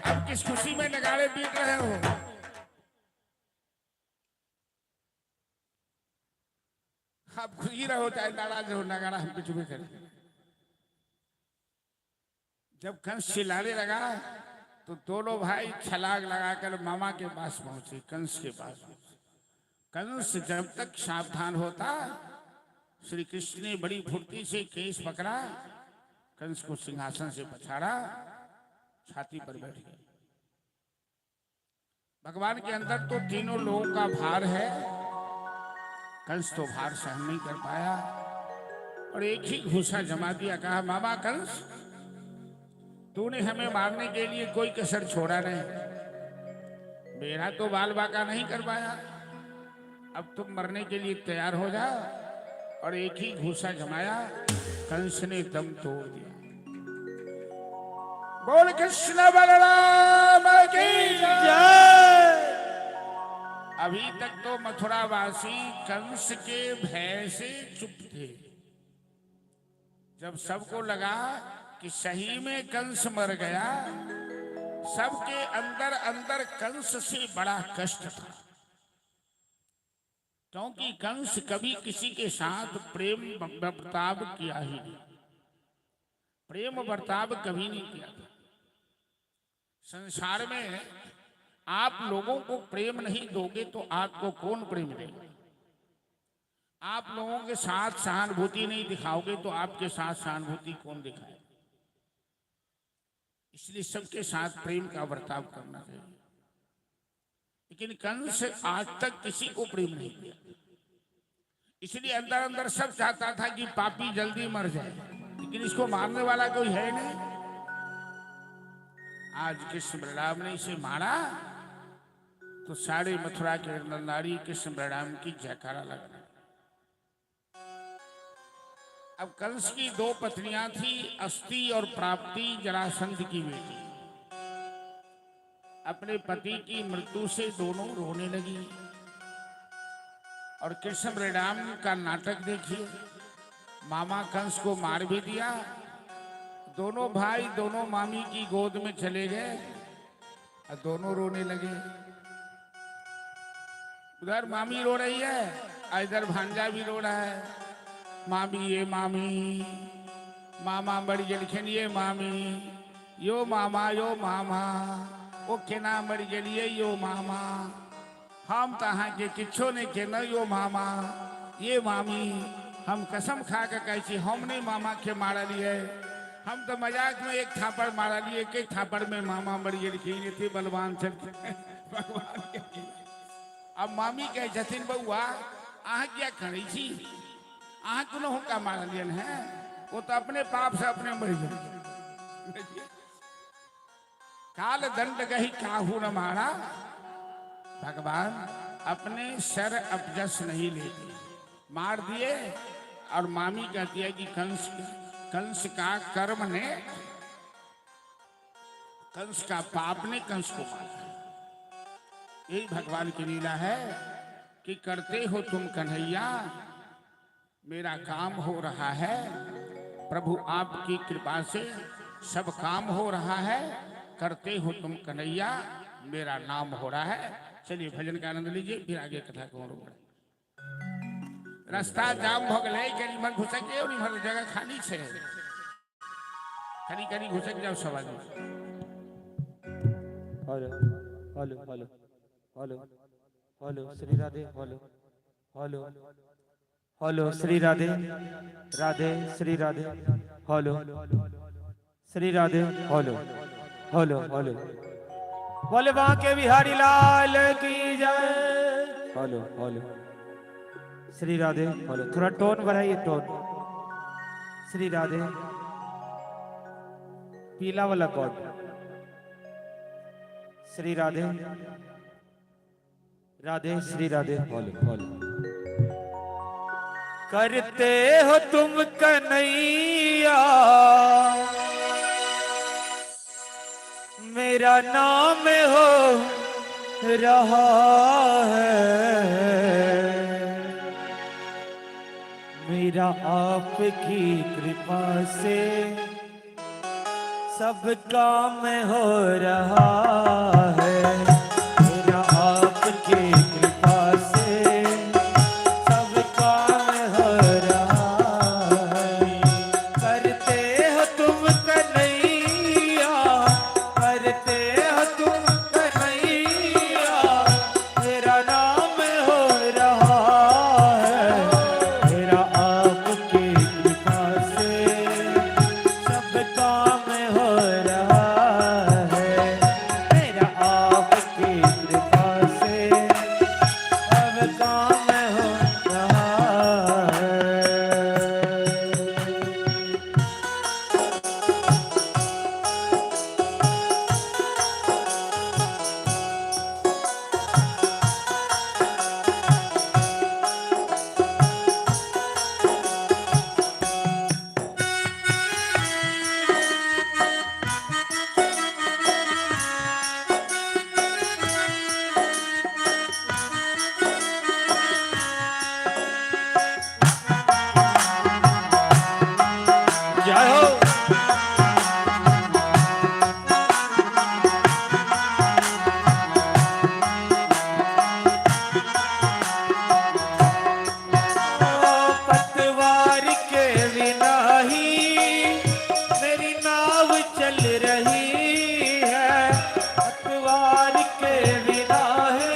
अब किस खुशी में नगाड़े पीट रहे हो? आप खुशी रहो चाहे नाराज हो, नगाड़ा हम कुछ भी करें। जब कंस चिल्लाने लगा तो दोनों भाई छलांग लगाकर मामा के पास पहुंचे, कंस के पास। कंस जब तक सावधान होता, श्री कृष्ण ने बड़ी फुर्ती से केस पकड़ा, कंस को सिंहासन से पछाड़ा, छाती पर बैठ गए। भगवान के अंदर तो तीनों लोगों का भार है, कंस तो भार सहन नहीं कर पाया और एक ही घूसा जमा दिया। कहा, मामा कंस, तूने हमें मारने के लिए कोई कसर छोड़ा नहीं, मेरा तो बाल बाका नहीं कर पाया, अब तुम मरने के लिए तैयार हो जा। और एक ही घूसा जमाया, कंस ने दम तोड़ दिया। बोल कृष्ण बलराम की जय। अभी तक तो मथुरावासी कंस के भय से चुप थे। जब सबको लगा कि सही में कंस मर गया, सबके अंदर अंदर कंस से बड़ा कष्ट था, क्योंकि कंस कभी किसी के साथ प्रेम बर्ताव किया ही नहीं, प्रेम बर्ताव कभी नहीं किया था। संसार में आप लोगों को प्रेम नहीं दोगे तो आपको कौन प्रेम देगा? आप लोगों के साथ सहानुभूति नहीं दिखाओगे तो आपके साथ सहानुभूति कौन दिखाए? इसलिए सबके साथ प्रेम का बर्ताव करना चाहिए। लेकिन कंस आज तक किसी को प्रेम नहीं किया, इसलिए अंदर अंदर सब चाहता था कि पापी जल्दी मर जाए, लेकिन इसको मारने वाला कोई है नहीं। आज कृष्ण बलराम ने इसे मारा तो सारे मथुरा के नरनारी कृष्ण बलराम की जयकारा लगा। अब कंस की दो पत्नियां थी, अस्ति और प्राप्ति, जरासंध की बेटी। अपने पति की मृत्यु से दोनों रोने लगी। और कृष्ण बलराम का नाटक देखिए, मामा कंस को मार भी दिया, दोनों भाई दोनों मामी की गोद में चले गए और दोनों रोने लगे। उधर मामी रो रही है, इधर भांजा भी रो रहा है। मामी ये मामी, मामा बड़ी जलखन ये मामी, यो मामा यो मामा, वो केना मर गलिए यो मामा, हम तहाँ के किच्छो ने के न यो मामा, ये मामी, हम कसम खा के कैसी हमने मामा के मारा लिए, हम तो मजाक में एक थापड़ मारा लिए, के थापड़ में मामा मर गई थी बलवान से भगवान के। अब मामी कह जतिन बउआ, आह क्या करी थी, आह कुनो का मारा लियन है, वो तो अपने पाप से अपने मर गए। काल दंड गही काहू न मारा, भगवान अपने सर अपजस नहीं लेते, मार दिए। और मामी कहती है कि कंस का कर्म ने, कंस का पाप ने कंस को मारा। यही भगवान की लीला है कि करते हो तुम कन्हैया, मेरा काम हो रहा है, प्रभु आपकी कृपा से सब काम हो रहा है, करते हो तुम कन्हैया, मेरा नाम हो रहा है। चलिए भजन का आनंद लीजिए, फिर आगे कथा को और बढ़े। रास्ता जाम हो गए, कहीं मत घुसके और इधर जगह खाली छे, कहीं कहीं घुसक जाओ सवाल। Hello hello hello hello hello Shri Radhe, hello hello hello Shri Radhe, Radhe Shri Radhe, hello Shri Radhe, hello बोलो बोलो बोले वहां के बिहारी लाल की जय। बोलो बोलो श्री राधे। बोलो थोड़ा टोन बढ़ाइए टोन। श्री राधे पीला वाला कॉर्ड। श्री राधे राधे श्री राधे। बोलो बोलो करते हो तुम कन्हैया मेरा नाम हो रहा है मेरा आपकी कृपा से सब काम हो रहा है मेरा आपकी कृपा से सब काम हो रहा है करते हो तुम कन्हैया करते हो तुम कन्हैया मेरा नाम हो रहा है मेरा आपकी कृपा से सब काम हो रहा है मेरा आपकी कृपा से सब काम हो रहा है। जय हो पतवार के बिना ही मेरी नाव चल रही है पतवार के बिना ही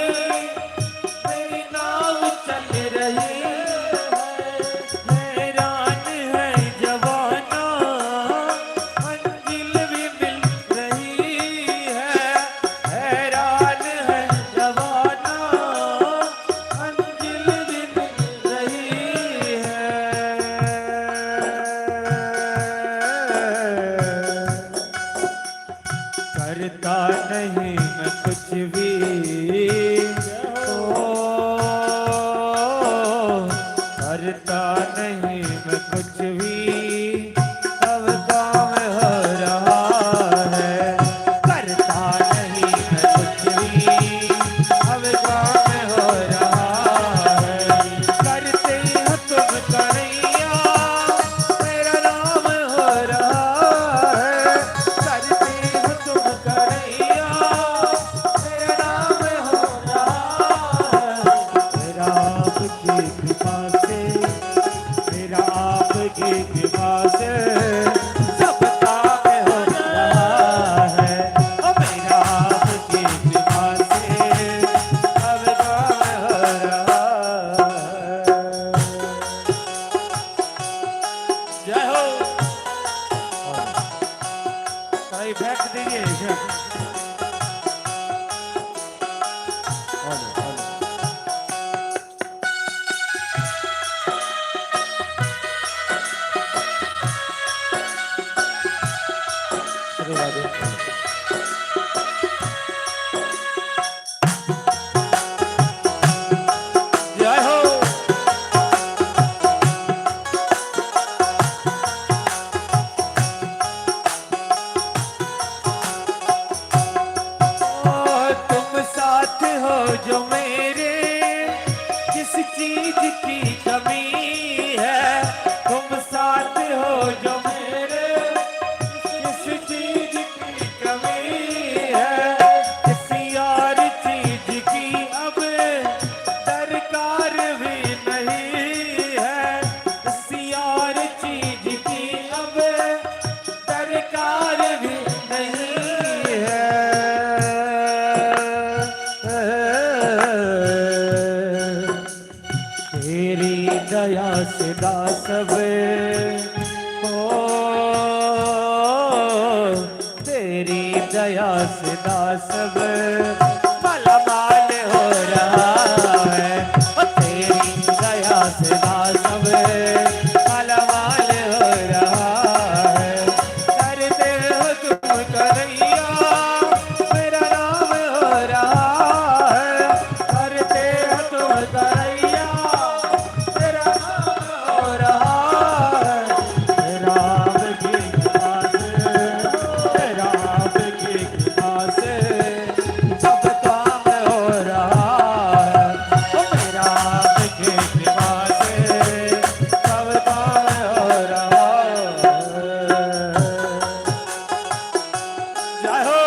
मेरी नाव चल रही है हैरान है जवाना मंजिल भी मिल रही है हैरान है जवाना मंजिल भी मिल रही है करता नहीं मैं कुछ भी ओ करता नहीं मैं कुछ भी सब काम हो रहा है करता नहीं मैं कुछ भी अब काम हो रहा है करते हो तुम कन्हैया मेरा नाम हो रहा है करते हो तुम कन्हैया मेरा नाम हो रहा है मेरा आपकी कृपा से मेरा आपकी कृपा से सब काम हो रहा है ओ मेरा आपकी कृपा से सब काम हो रहा है। जय हो कहीं फेंक दीजिए श्री राधे जय हो तुम साथ हो जो मेरे किस चीज की कमी है तुम साथ हो जो मेरे किस चीज की कमी है किसी और चीज की अब दरकार भी नहीं है किसी और चीज की अब दरकार भी नहीं है तेरी दया से दासब हो तेरी दया सब मालामाल हो रहा है। तेरी दया से सब मालामाल हो रहा है। करते हो तुम कन्हैया मेरा नाम हो रहा है। करते हो तुम कन्हैया मेरा नाम हो रहा है। राम की कृपा से, राम की कृपा से सब काम हो रहा है। ओ मेरा राम की कृपा से सब काम हो रहा है। जय हो।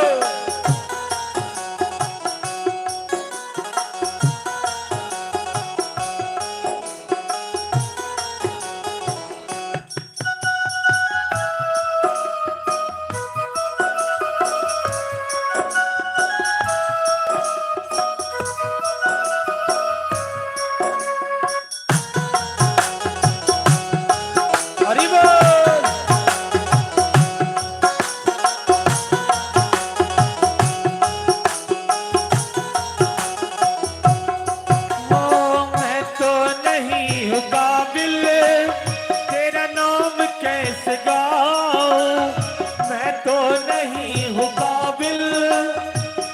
हरि बोल। ओ मैं तो नहीं हूँ काबिल तेरा नाम कैसे गाऊं। मैं तो नहीं हूँ काबिल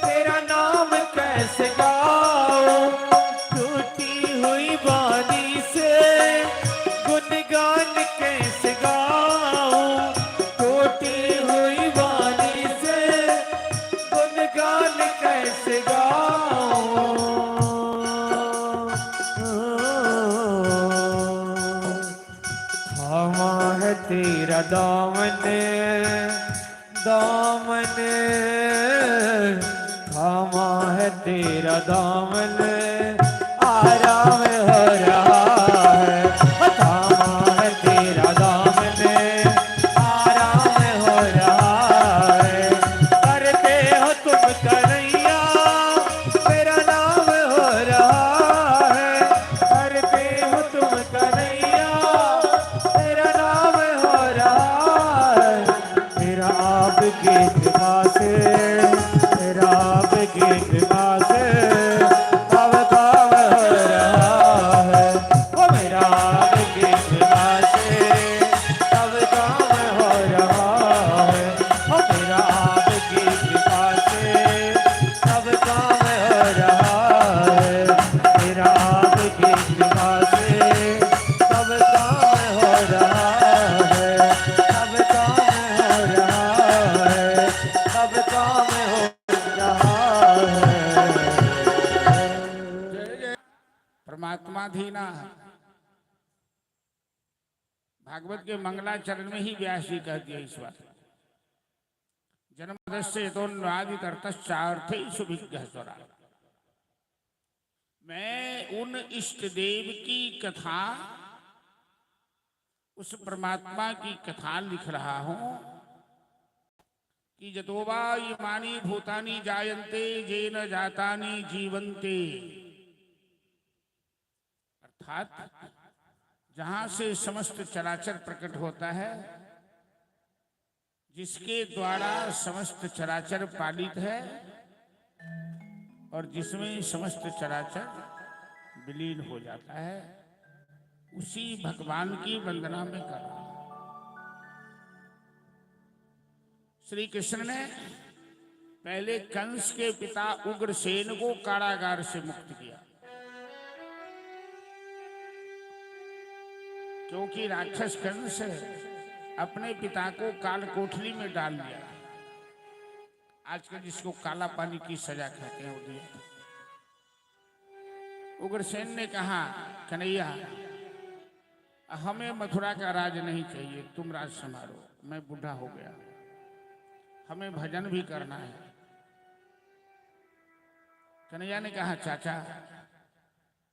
तेरा नाम कैसे गाऊं। टूटी हुई बानी से गुनगान कैसे गाऊं। टूटी हुई बानी से गुनगान कैसे गाऊं। थामा है तेरा दामन, दामन थामा है तेरा दामन आराम हो रहा है। थामा है तेरा दामन आराम हो रहा है। करते हो तुम कन्हैया मेरा नाम हो रहा है। करते हो तुम कन्हैया मेरा नाम हो रहा है। मेरा आपकी कृपा से, मेरा आपकी कृपा से सब काम हो रहा है। वो मेरा आपकी कृपा से सब काम हो रहा है। वो मेरा आपकी कृपा से सब काम हो रहा है। मेरा आपकी कृपा से सब काम हो रहा है। सब काम हो रहा है। सब काम हो रहा है। जय जय परमात्मा धीना। भागवत के मंगलाचरण में ही व्यास जी कह दिया इस बात। जन्मदस्य तो नादि कर्तश्चार्थे सुभिज्ञ स्वरा। मैं उन इष्ट देव की कथा, उस परमात्मा की कथा लिख रहा हूं कि जतोवा इमानि भूतानि जायन्ते येन जातानि जीवन्ते। अर्थात जहां से समस्त चराचर प्रकट होता है, जिसके द्वारा समस्त चराचर पालित है और जिसमें समस्त चराचर विलीन हो जाता है, उसी भगवान की वंदना में कर रहा हूं। श्री कृष्ण ने पहले कंस के पिता उग्रसेन को कारागार से मुक्त किया, क्योंकि राक्षस कंस अपने पिता को काल कोठरी में डाल दिया। आजकल जिसको काला पानी की सजा कहते हैं वो दिया। उग्रसेन ने कहा, कन्हैया हमें मथुरा का राज नहीं चाहिए, तुम राज संभालो, मैं बूढ़ा हो गया, हमें भजन भी करना है। कन्हैया ने कहा, चाचा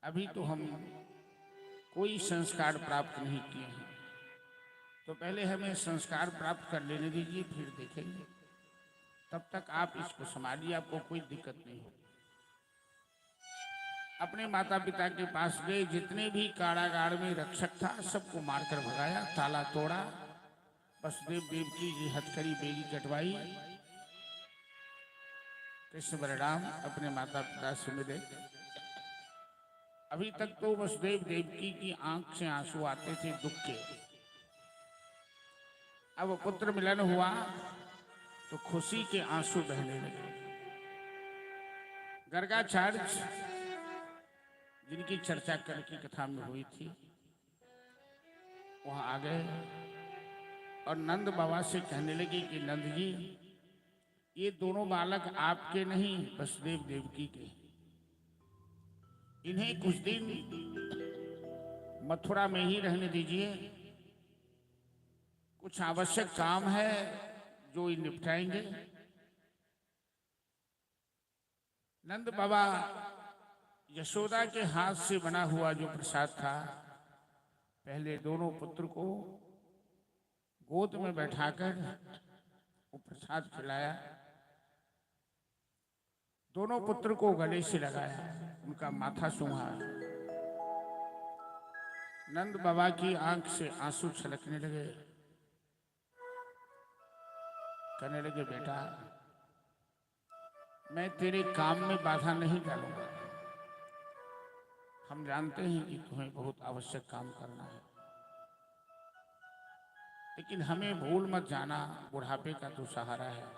अभी तो हम कोई संस्कार प्राप्त नहीं किए हैं, तो पहले हमें संस्कार प्राप्त कर लेने दीजिए, फिर देखेंगे। तब तक आप इसको संभालिए, आपको कोई दिक्कत नहीं होगी। अपने माता पिता के पास गए, जितने भी कारागार में रक्षक था सबको मारकर भगाया, ताला तोड़ा, वसुदेव देवकी की हथकड़ी बेगी कटवाई। कृष्ण बलराम अपने माता पिता से मिले। अभी तक तो वसुदेव देवकी की आंख से आंसू आते थे दुख के। अब पुत्र मिलन हुआ तो खुशी के आंसू बहने लगे। गर्गाचार्य जिनकी चर्चा कल की कथा में हुई थी वहां आ गए और नंद बाबा से कहने लगे कि नंद जी, ये दोनों बालक आपके नहीं वसुदेव देवकी के। इन्हें कुछ दिन मथुरा में ही रहने दीजिए। कुछ आवश्यक काम है जो ये निपटाएंगे। नंद बाबा यशोदा के हाथ से बना हुआ जो प्रसाद था, पहले दोनों पुत्र को गोद में बैठाकर वो प्रसाद खिलाया। दोनों पुत्र को गले से लगाया, उनका माथा सूंघा। नंद बाबा की आंख से आंसू छलकने लगे। कहने लगे, बेटा मैं तेरे काम में बाधा नहीं डालूंगा। हम जानते हैं कि तुम्हें बहुत आवश्यक काम करना है, लेकिन हमें भूल मत जाना, बुढ़ापे का तो सहारा है।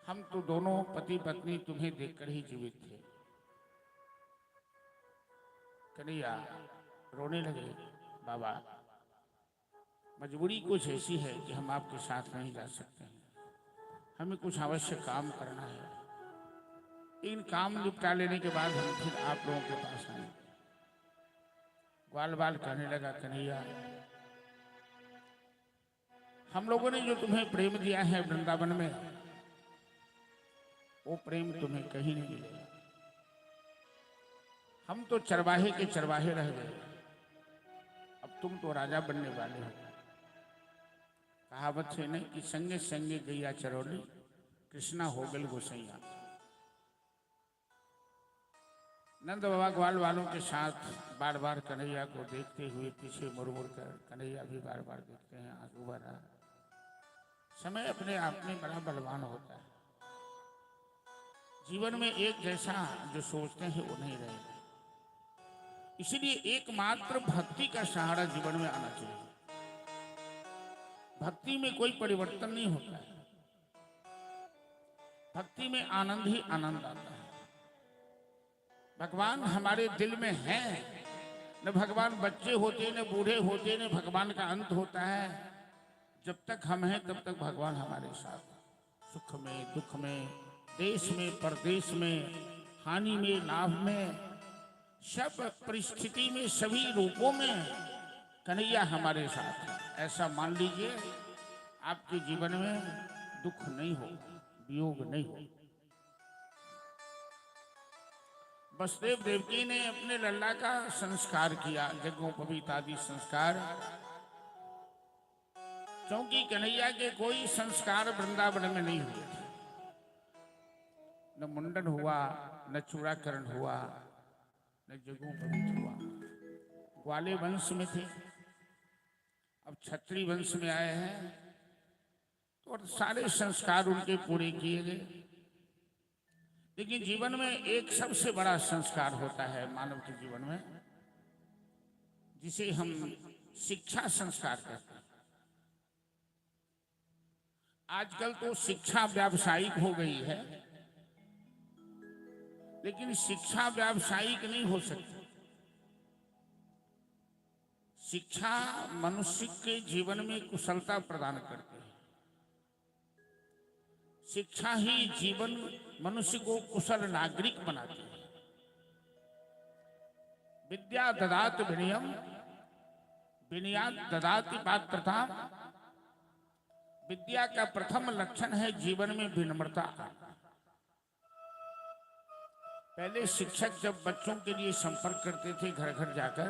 हम तो दोनों पति पत्नी तुम्हें देखकर ही जीवित थे। कन्हैया रोने लगे, बाबा मजबूरी कुछ ऐसी है कि हम आपके साथ नहीं जा सकते हैं। हमें कुछ आवश्यक काम करना है। इन काम निपटा लेने के बाद हम फिर आप लोगों के पास आएंगे। ग्वाल बाल कहने लगा, कन्हैया हम लोगों ने जो तुम्हें प्रेम दिया है वृंदावन में, वो प्रेम तुम्हें कहीं नहीं मिलेगा। हम तो चरवाहे के चरवाहे रह गए, अब तुम तो राजा बनने वाले हो। कहावत है नहीं कि संगे संगे गैया चरौली, कृष्णा हो गल गोसैया। नंद बाबा ग्वाल वालों के साथ बार बार कन्हैया को देखते हुए पीछे मुड़ मुड़ कर कन्हैया भी बार बार देखते हैं, आंसू भरा। समय अपने आप में बड़ा बलवान होता है। जीवन में एक जैसा जो सोचते हैं वो नहीं रहेगा। इसीलिए एकमात्र भक्ति का सहारा जीवन में आना चाहिए। भक्ति में कोई परिवर्तन नहीं होता है। भक्ति में आनंद ही आनंद आता है। भगवान हमारे दिल में है। न भगवान बच्चे होते, न बूढ़े होते, न भगवान का अंत होता है। जब तक हम हैं तब तक भगवान हमारे साथ, सुख में दुख में, देश में परदेश में, हानि में लाभ में, सब परिस्थिति में, सभी रूपों में कन्हैया हमारे साथ है। ऐसा मान लीजिए, आपके जीवन में दुख नहीं होगा, वियोग नहीं होगा। वसुदेव देवकी ने अपने लल्ला का संस्कार किया, यज्ञोपवीत आदि संस्कार, क्योंकि कन्हैया के कोई संस्कार वृंदावन में नहीं हुए थे। न मुंडन हुआ, न चूड़ाकरण हुआ, न यज्ञोपवीत हुआ। ग्वाले वंश में थे, अब क्षत्रिय वंश में आए हैं, तो सारे संस्कार उनके पूरे किए गए। लेकिन जीवन में एक सबसे बड़ा संस्कार होता है मानव के जीवन में, जिसे हम शिक्षा संस्कार कहते हैं। आजकल तो शिक्षा व्यावसायिक हो गई है, लेकिन शिक्षा व्यावसायिक नहीं हो सकती। शिक्षा मनुष्य के जीवन में कुशलता प्रदान करती है। शिक्षा ही जीवन मनुष्य को कुशल नागरिक बनाती है। विद्या ददाति विनयम, विनयात् ददाति पात्रता। विद्या का प्रथम लक्षण है जीवन में विनम्रता। पहले शिक्षक जब बच्चों के लिए संपर्क करते थे घर घर जाकर,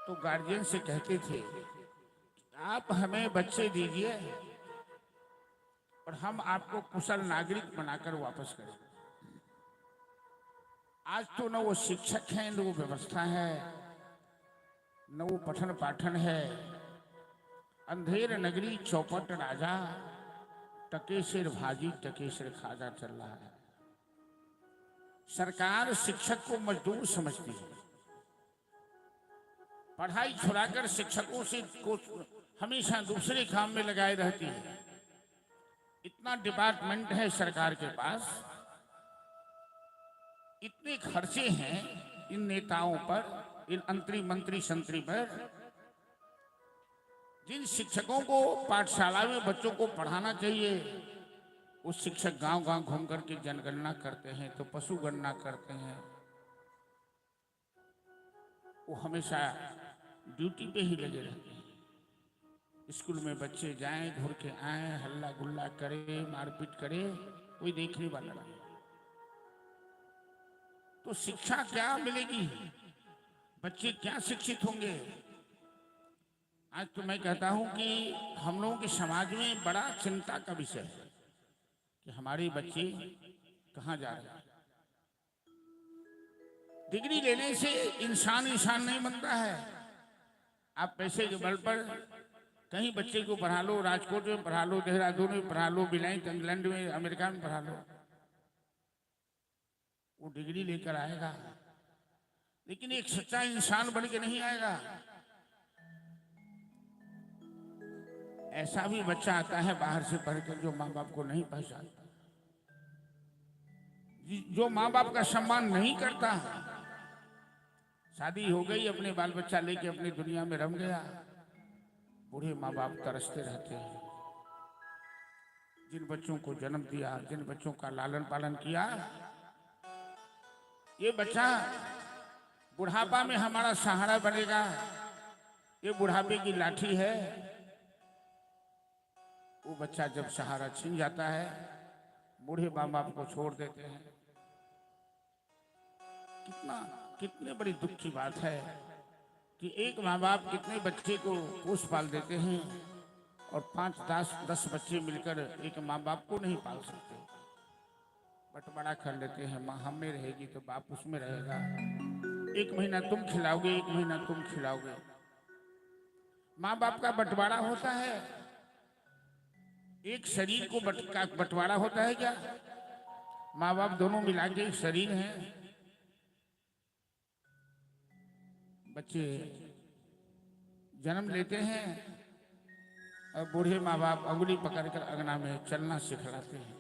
तो गार्जियन से कहते थे आप हमें बच्चे दीजिए और हम आपको कुशल नागरिक बनाकर वापस करें। आज तो न वो शिक्षक हैं, न वो व्यवस्था है, न वो पठन पाठन है। अंधेर नगरी चौपट राजा, टके सिर भाजी टके सिर खाजा चल रहा है। सरकार शिक्षक को मजदूर समझती है, पढ़ाई छुड़ाकर शिक्षकों से को हमेशा दूसरे काम में लगाए रहती है। इतना डिपार्टमेंट है सरकार के पास, इतने खर्चे हैं इन नेताओं पर, इन मंत्री संतरी पर। जिन शिक्षकों को पाठशाला में बच्चों को पढ़ाना चाहिए, वो शिक्षक गांव-गांव घूम करके जनगणना करते हैं, तो पशु गणना करते हैं। वो हमेशा ड्यूटी पे ही लगे रहते हैं। स्कूल में बच्चे जाएं, घूर के आए, हल्ला गुल्ला करे, मारपीट करे, कोई देखने वाला नहीं। तो शिक्षा क्या मिलेगी? बच्चे क्या शिक्षित होंगे? आज तो मैं कहता हूं कि हम लोगों के समाज में बड़ा चिंता का विषय है कि हमारे बच्चे कहाँ जा रहे हैं। डिग्री लेने से इंसान नहीं बनता है। आप पैसे के बल पर कहीं बच्चे को पढ़ा लो, राजकोट में पढ़ा लो, देहरादून में पढ़ा लो, बिलायत इंग्लैंड में, अमेरिका में पढ़ा लो, वो डिग्री लेकर आएगा, लेकिन एक सच्चा इंसान बन के नहीं आएगा। ऐसा भी बच्चा आता है बाहर से पढ़कर जो माँ बाप को नहीं पहचानता, जो माँ बाप का सम्मान नहीं करता। शादी हो गई, अपने बाल बच्चा लेके अपनी दुनिया में रम गया, बूढ़े माँ बाप तरसते रहते हैं। जिन बच्चों को जन्म दिया, जिन बच्चों का लालन पालन किया, ये बच्चा बुढ़ापा में हमारा सहारा बनेगा। ये बुढ़ापे की लाठी है। वो बच्चा जब सहारा छीन जाता है, बूढ़े माँ बाप को छोड़ देते हैं। कितने बड़ी दुख की बात है कि एक माँ बाप कितने बच्चे को पोस पाल देते हैं और 5-10 बच्चे मिलकर एक माँ बाप को नहीं पाल सकते। बंटवारा कर लेते हैं, माँ हम में रहेगी तो बाप उसमें रहेगा। एक महीना तुम खिलाओगे, एक महीना तुम खिलाओगे। माँ बाप का बंटवारा होता है। एक शरीर को बंटवारा होता है क्या? माँ बाप दोनों मिला के एक शरीर है। बच्चे जन्म लेते हैं और बूढ़े माँ बाप अंगुली पकड़कर अंगना में चलना सिखलाते हैं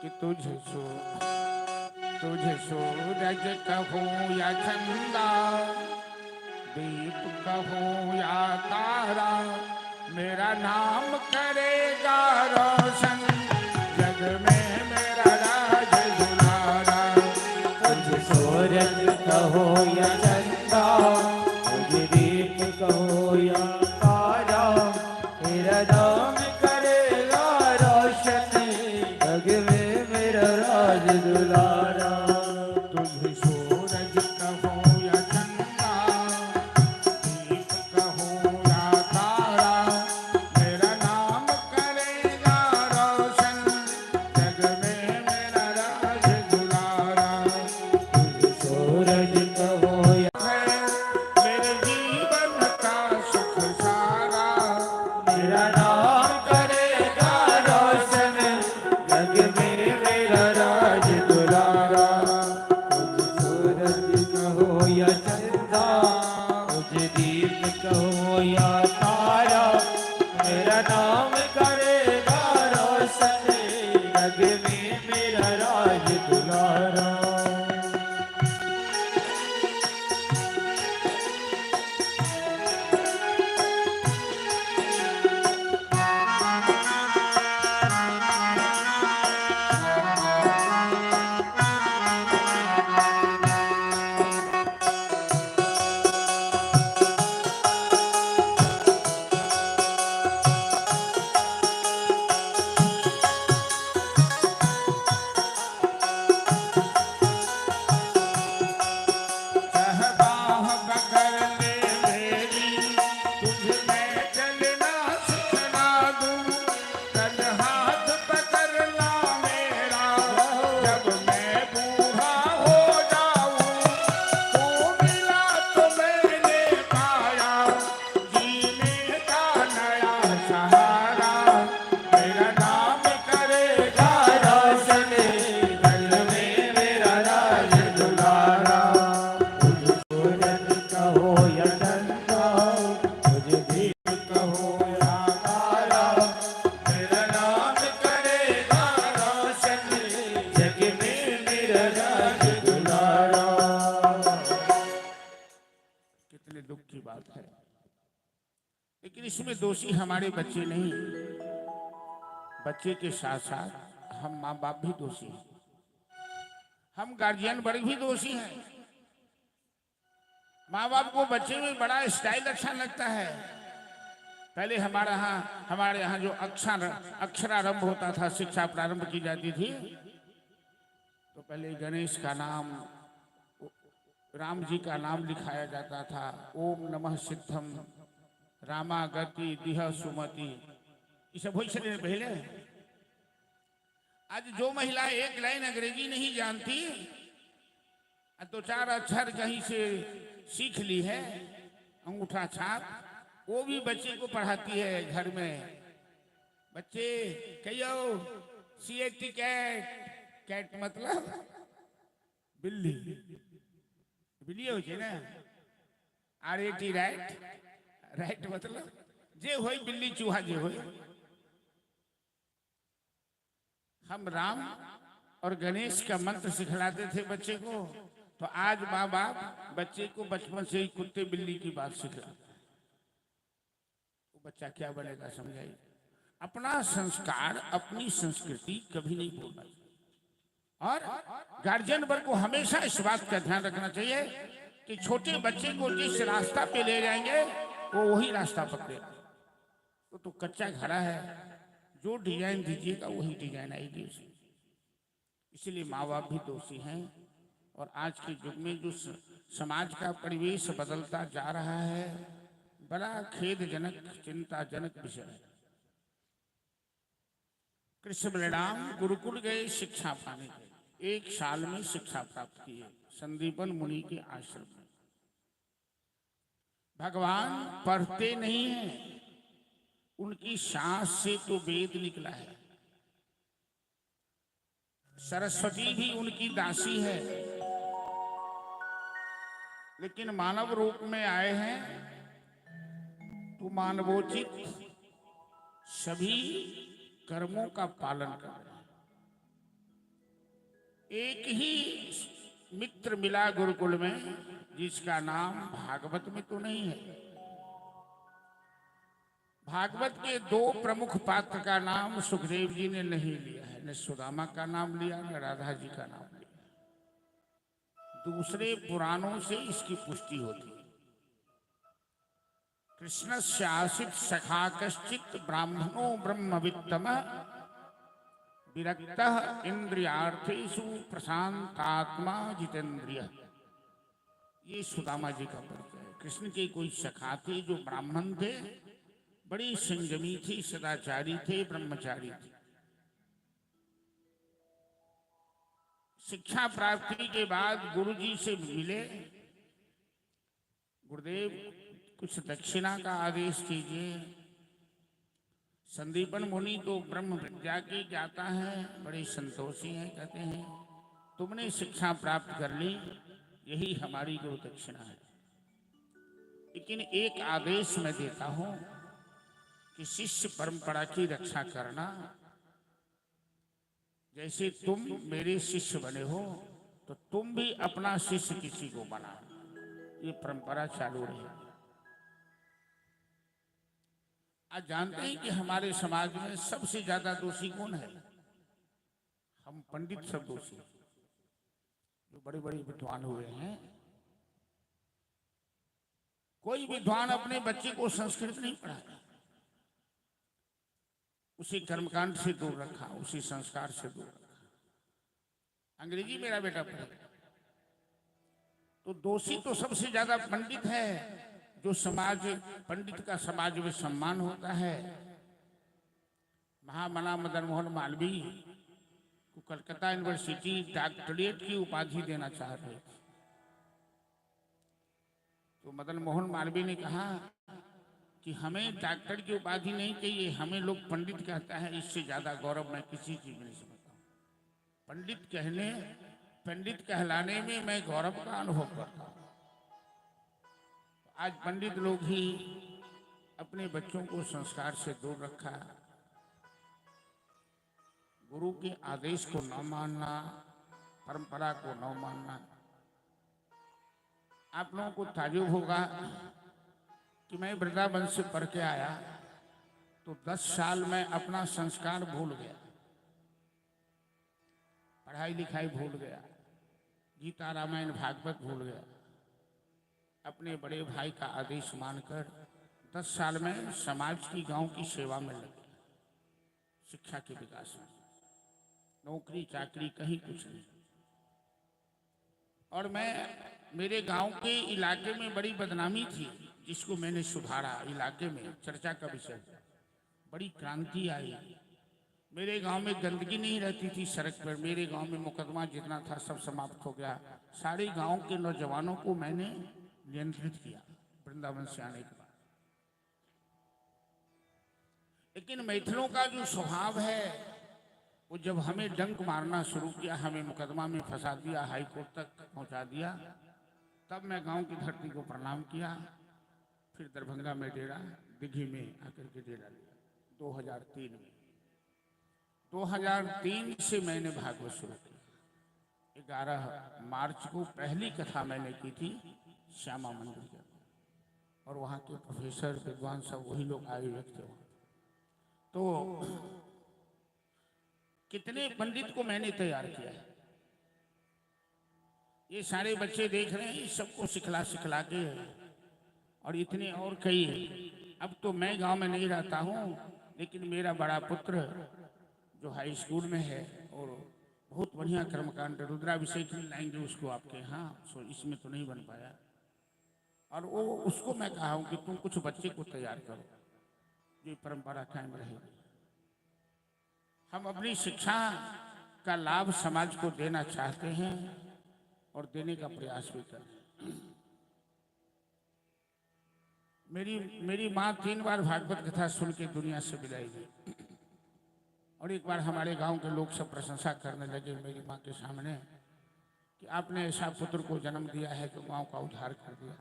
कि तुझे सूरज कहूँ या चंदा, दीप कहूँ या तारा, मेरा नाम करेगा रोशन जग में मेरा राज दुलारा। तुझे सूरज कहो या चंदा, तुझे दीप कहो या तारा, मेरा नाम करेगा रोशन जग में मेरा राज दुलारा। तुझे सूरज कहो या चंदा, दीप कहो या तारा, मेरा नाम करेगा रोशन जग में मेरा राज दुलारा। तुझे सूरज कहो या मेरे जीवन का सुख सारा, मेरा नाम करेगा रोशन जग में मेरा राज दुलारा। कितने दुख की बात है, लेकिन इसमें दोषी हमारे बच्चे नहीं, बच्चे के साथ साथ हम माँ बाप भी दोषी हैं, हम गार्जियन वर्ग भी दोषी हैं। माँ बाप को बच्चे में बड़ा स्टाइल अच्छा लगता है। पहले हमारे यहाँ जो अक्षरारंभ होता था, शिक्षा प्रारंभ की जाती थी, तो पहले गणेश का नाम, राम जी का नाम लिखाया जाता था। ओम नमः सिद्धम रामा गति दिह सुमति, ये सब हो चले पहले। आज जो महिला एक लाइन अंग्रेजी नहीं जानती, दो चार अक्षर कहीं से सीख ली है, अंगूठा छाप, वो भी बच्चे को पढ़ाती है घर में। बच्चे कहियो CAT कैट, कैट मतलब बिल्ली, बिल्ली हो ना, RAT राइट, राइट मतलब जे होई बिल्ली चूहा जे होई। हम राम और गणेश का मंत्र सिखलाते थे बच्चे को, तो आज माँ बाप बच्चे को बचपन से ही कुत्ते बिल्ली की बात सिखलाते हैं। वो बच्चा क्या बनेगा समझाइए। अपना संस्कार, अपनी संस्कृति कभी नहीं भूलना चाहिए, और गार्जियन वर्ग को हमेशा इस बात का ध्यान रखना चाहिए कि छोटे बच्चे को जिस रास्ता पे ले जाएंगे वो वही रास्ता पकड़ेगा। तो कच्चा घड़ा है, जो डिजाइन दीजिएगा वही डिजाइन आएगी उसमें। इसलिए माँ बाप भी दोषी हैं, और आज के युग में जो समाज का परिवेश बदलता जा रहा है, बड़ा खेदजनक, चिंताजनक विषय है। कृष्ण बलराम गुरुकुल गए शिक्षा पाने के, 1 साल में शिक्षा प्राप्त की है संदीपन मुनि के आश्रम में। भगवान पढ़ते नहीं हैं, उनकी सांस से तो वेद निकला है। सरस्वती भी उनकी दासी है, लेकिन मानव रूप में आए हैं तो मानवोचित सभी कर्मों का पालन कर रहे हैं। एक ही मित्र मिला गुरुकुल में, जिसका नाम भागवत में तो नहीं है। भागवत के 2 प्रमुख पात्र का नाम सुखदेव जी ने नहीं लिया है, न सुदामा का नाम लिया, न राधा जी का नाम लिया। दूसरे पुराणों से इसकी पुष्टि होती है। कृष्णस्य आसीत् सखा कश्चित् ब्राह्मणो ब्रह्मवित्तम विरक्तः इंद्रियार्थेषु प्रशांतात्मा जितेंद्रिय। ये सुदामा जी का परिचय है। कृष्ण के कोई सखा थे जो ब्राह्मण थे, बड़ी संयमी थी, सदाचारी थे, ब्रह्मचारी थे। शिक्षा प्राप्ति के बाद गुरु जी से मिले। गुरुदेव कुछ दक्षिणा का आदेश कीजिए। संदीपन मुनि तो ब्रह्म विद्या के ज्ञाता है, बड़े संतोषी हैं, कहते हैं तुमने शिक्षा प्राप्त कर ली, यही हमारी गुरु दक्षिणा है। लेकिन एक आदेश मैं देता हूं कि शिष्य परंपरा की रक्षा करना। जैसे तुम मेरे शिष्य बने हो, तो तुम भी अपना शिष्य किसी को बना, ये परंपरा चालू रहे। आज जानते हैं कि हमारे समाज में सबसे ज्यादा दोषी कौन है? हम पंडित सब दोषी, जो बड़े बड़े विद्वान हुए हैं। कोई विद्वान अपने बच्चे को संस्कृत नहीं पढ़ाया, उसे कर्मकांड से दूर रखा, उसी संस्कार से दूर रखा। अंग्रेजी मेरा बेटा पढ़े, तो दोषी तो सबसे ज्यादा पंडित है। जो समाज, पंडित का समाज में सम्मान होता है। महामना मदन मोहन मालवीय को कलकत्ता यूनिवर्सिटी डॉक्टरेट की उपाधि देना चाह रहे थे, तो मदन मोहन मालवीय ने कहा कि हमें डॉक्टर की उपाधि नहीं चाहिए, हमें लोग पंडित कहता है, इससे ज्यादा गौरव मैं किसी चीज में नहीं समझता हूं। पंडित कहलाने में मैं गौरव का अनुभव करता हूं। आज पंडित लोग ही अपने बच्चों को संस्कार से दूर रखा, गुरु के आदेश को न मानना, परंपरा को न मानना। आप लोगों को ताज्जुब होगा कि मैं वृंदावन से पढ़ के आया तो 10 साल में अपना संस्कार भूल गया, पढ़ाई लिखाई भूल गया, गीता रामायण भागवत भूल गया। अपने बड़े भाई का आदेश मानकर 10 साल में समाज की, गांव की सेवा में लगे, शिक्षा के विकास में। नौकरी चाकरी कहीं कुछ नहीं। और मेरे गांव के इलाके में बड़ी बदनामी थी, जिसको मैंने सुधारा। इलाके में चर्चा का विषय, बड़ी क्रांति आई। मेरे गांव में गंदगी नहीं रहती थी सड़क पर। मेरे गांव में मुकदमा जितना था सब समाप्त हो गया। सारे गांव के नौजवानों को मैंने नियंत्रित किया वृंदावन से आने के बाद। लेकिन मैथिलों का जो स्वभाव है, वो जब हमें डंक मारना शुरू किया, हमें मुकदमा में फंसा दिया, हाई कोर्ट तक पहुंचा दिया, तब मैं गांव की धरती को प्रणाम किया। फिर दरभंगा में डेरा, दिघी में आकर के डेरा लिया 2003 में। 2003 से मैंने भागवत शुरू किया। 11 मार्च को पहली कथा मैंने की थी श्यामा मंदिर के, और वहाँ के प्रोफेसर विद्वान सब वही लोग आए हुए थे वहाँ। तो कितने पंडित को मैंने तैयार किया है। ये सारे बच्चे देख रहे हैं, सबको सिखला के, और इतने और कई। अब तो मैं गांव में नहीं रहता हूँ, लेकिन मेरा बड़ा पुत्र जो हाई स्कूल में है और बहुत बढ़िया कर्मकांड रुद्राभिषेक लाएंगे उसको आपके यहाँ, सो इसमें तो नहीं बन पाया। और वो उसको मैं कहा हूँ कि तुम कुछ बच्चे को तैयार करो, ये परंपरा कायम रहेगी। हम अपनी शिक्षा का लाभ समाज को देना चाहते हैं और देने का प्रयास भी कर रहे हैं। मेरी माँ 3 बार भागवत कथा सुन के दुनिया से विदाई दी, और एक बार हमारे गांव के लोग सब प्रशंसा करने लगे मेरी माँ के सामने कि आपने ऐसा पुत्र को जन्म दिया है तो गांव का उद्धार कर दिया।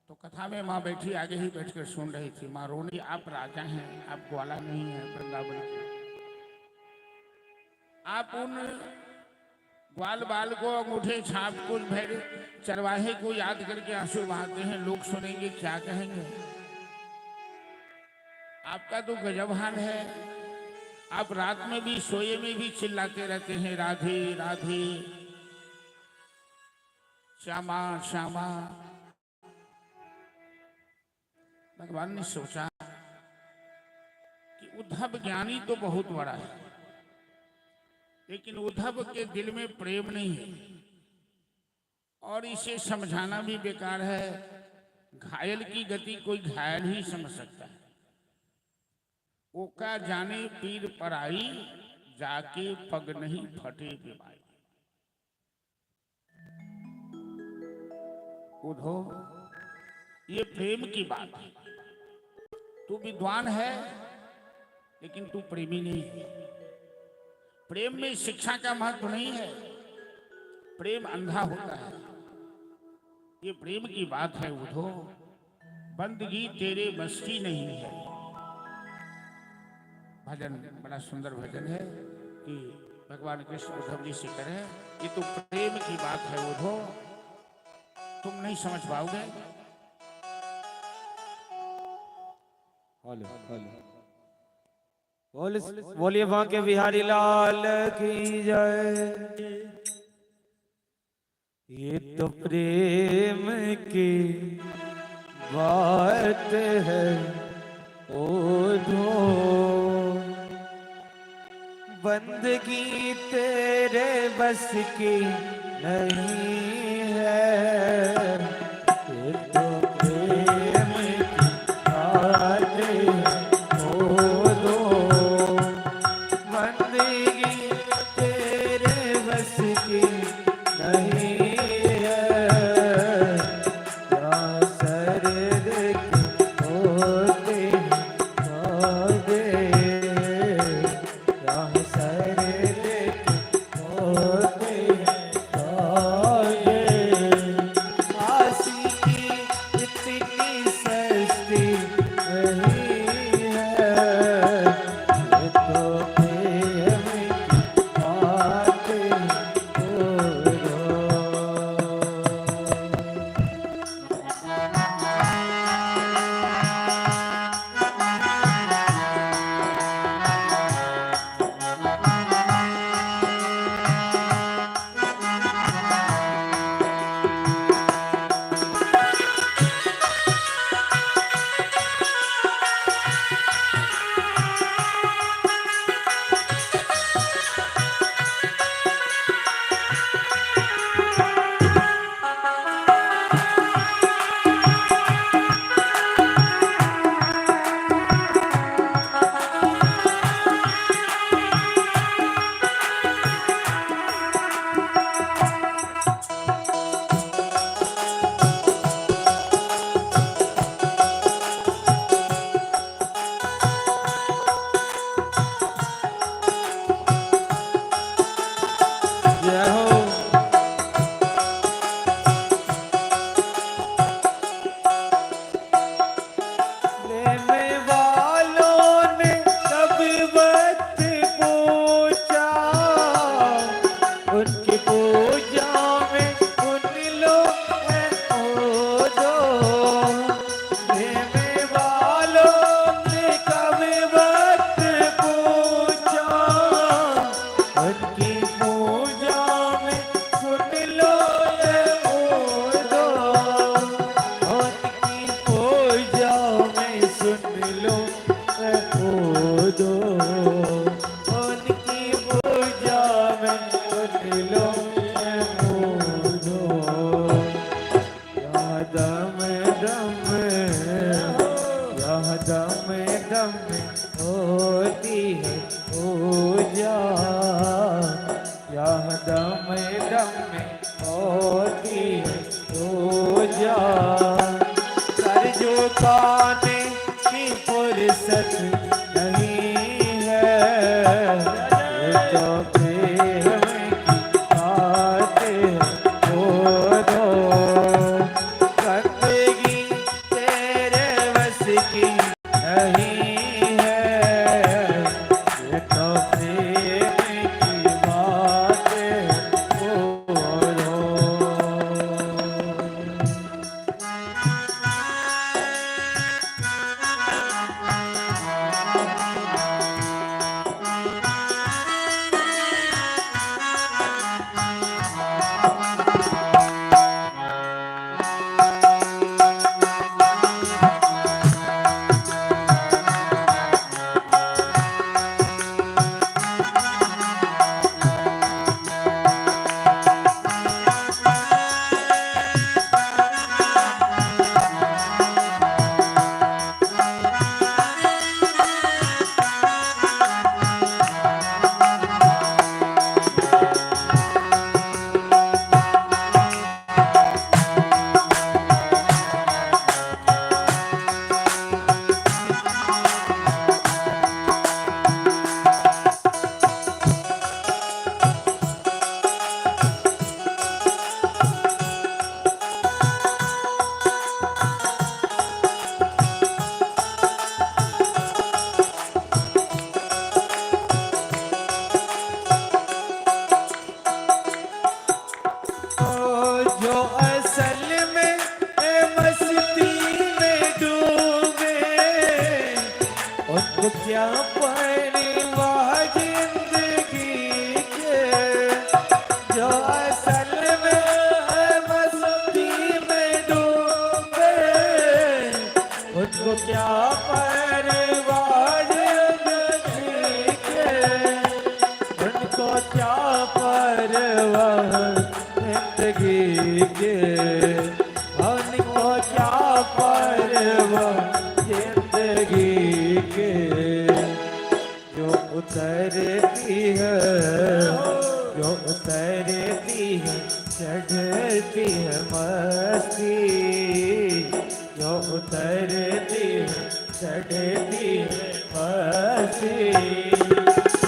तो कथा में माँ बैठी, आगे ही बैठकर सुन रही थी। माँ रोनी, आप राजा हैं, आप ग्वाला नहीं है वृंदावन के। आप उन ग्वाल बाल को, अंगूठे छाप को, भेड़ चरवाहे को याद करके आंसू बहाते हैं। लोग सुनेंगे क्या कहेंगे। आपका तो गजब हाल है। आप रात में भी, सोए में भी चिल्लाते रहते हैं, राधे राधे, श्यामा श्यामा। भगवान ने सोचा कि उद्धव ज्ञानी तो बहुत बड़ा है, लेकिन उद्धव के दिल में प्रेम नहीं है, और इसे समझाना भी बेकार है। घायल की गति कोई घायल ही समझ सकता है। ओका जाने पीर पर आई, जाके पग नहीं फटे बीमारी। उधो, ये प्रेम की बात है। तू विद्वान है, लेकिन तू प्रेमी नहीं है। प्रेम में शिक्षा का महत्व नहीं है, प्रेम अंधा होता है। ये प्रेम की बात है। उधो, बंदगी तेरे बस की नहीं है। भजन बड़ा सुंदर भजन है कि भगवान कृष्ण उद्धव जी से करें, ये तो प्रेम की बात है। उधो, तुम नहीं समझ पाओगे। बोलिए बांके बिहारी लाल की जय। ये तो प्रेम की बात है ओधो, बंदगी तेरे बस की नहीं है। ये तो प्रेम की बात है ओधो, बंदगी तेरे बस की नहीं है। या सरद की की पूजा में सुन लो ये मुर्दो, उनकी पूजा में सुन लो ये मुर्दो, उनकी पूजा में सुन लो ये मुर्दो। यहाँ दम दम, यहाँ दम दम होती है पूजा, यहाँ दम दम होती है पूजा। सर झुकाने की फुर्सत नहीं है, ये तो प्रेम की बातें हो दो, बंदगी तेरे बस की नहीं है, ये तो प्रेम की बातें हो दो। जो असल में मस्ती में डूबे, उनको क्या परवाह जिंदगी के। जो असल में मस्ती में डूबे, उनको क्या परवाह जिंदगी के, उनको क्या परवाह जिंदगी के, उनको क्या परवाह जिंदगी के। जो उतरती है, जो उतरती है चढ़ती है मस्ती, जो उतरती है चढ़ती है मस्ती,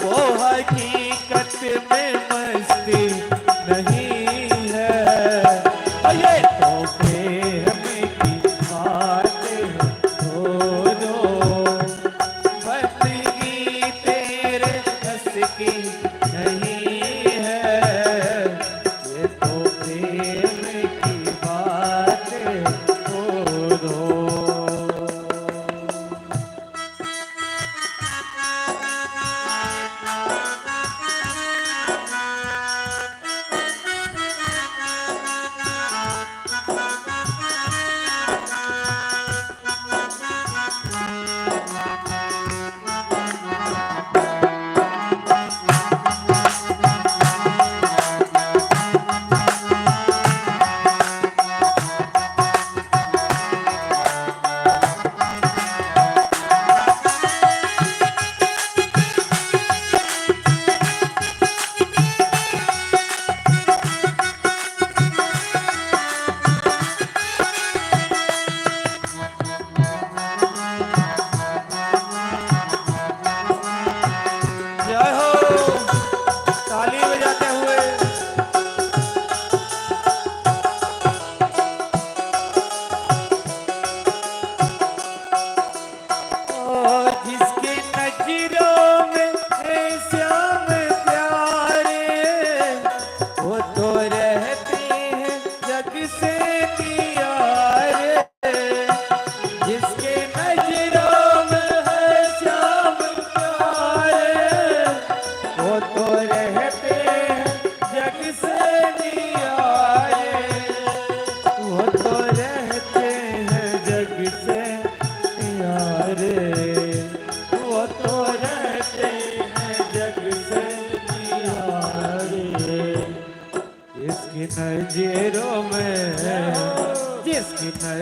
वो हकीकत में मस्ती नहीं है, ये तो प्रेम की बातें हो दो, बंदगी तेरे बस की नहीं है, ये तो प्रेम की बातें हो दो।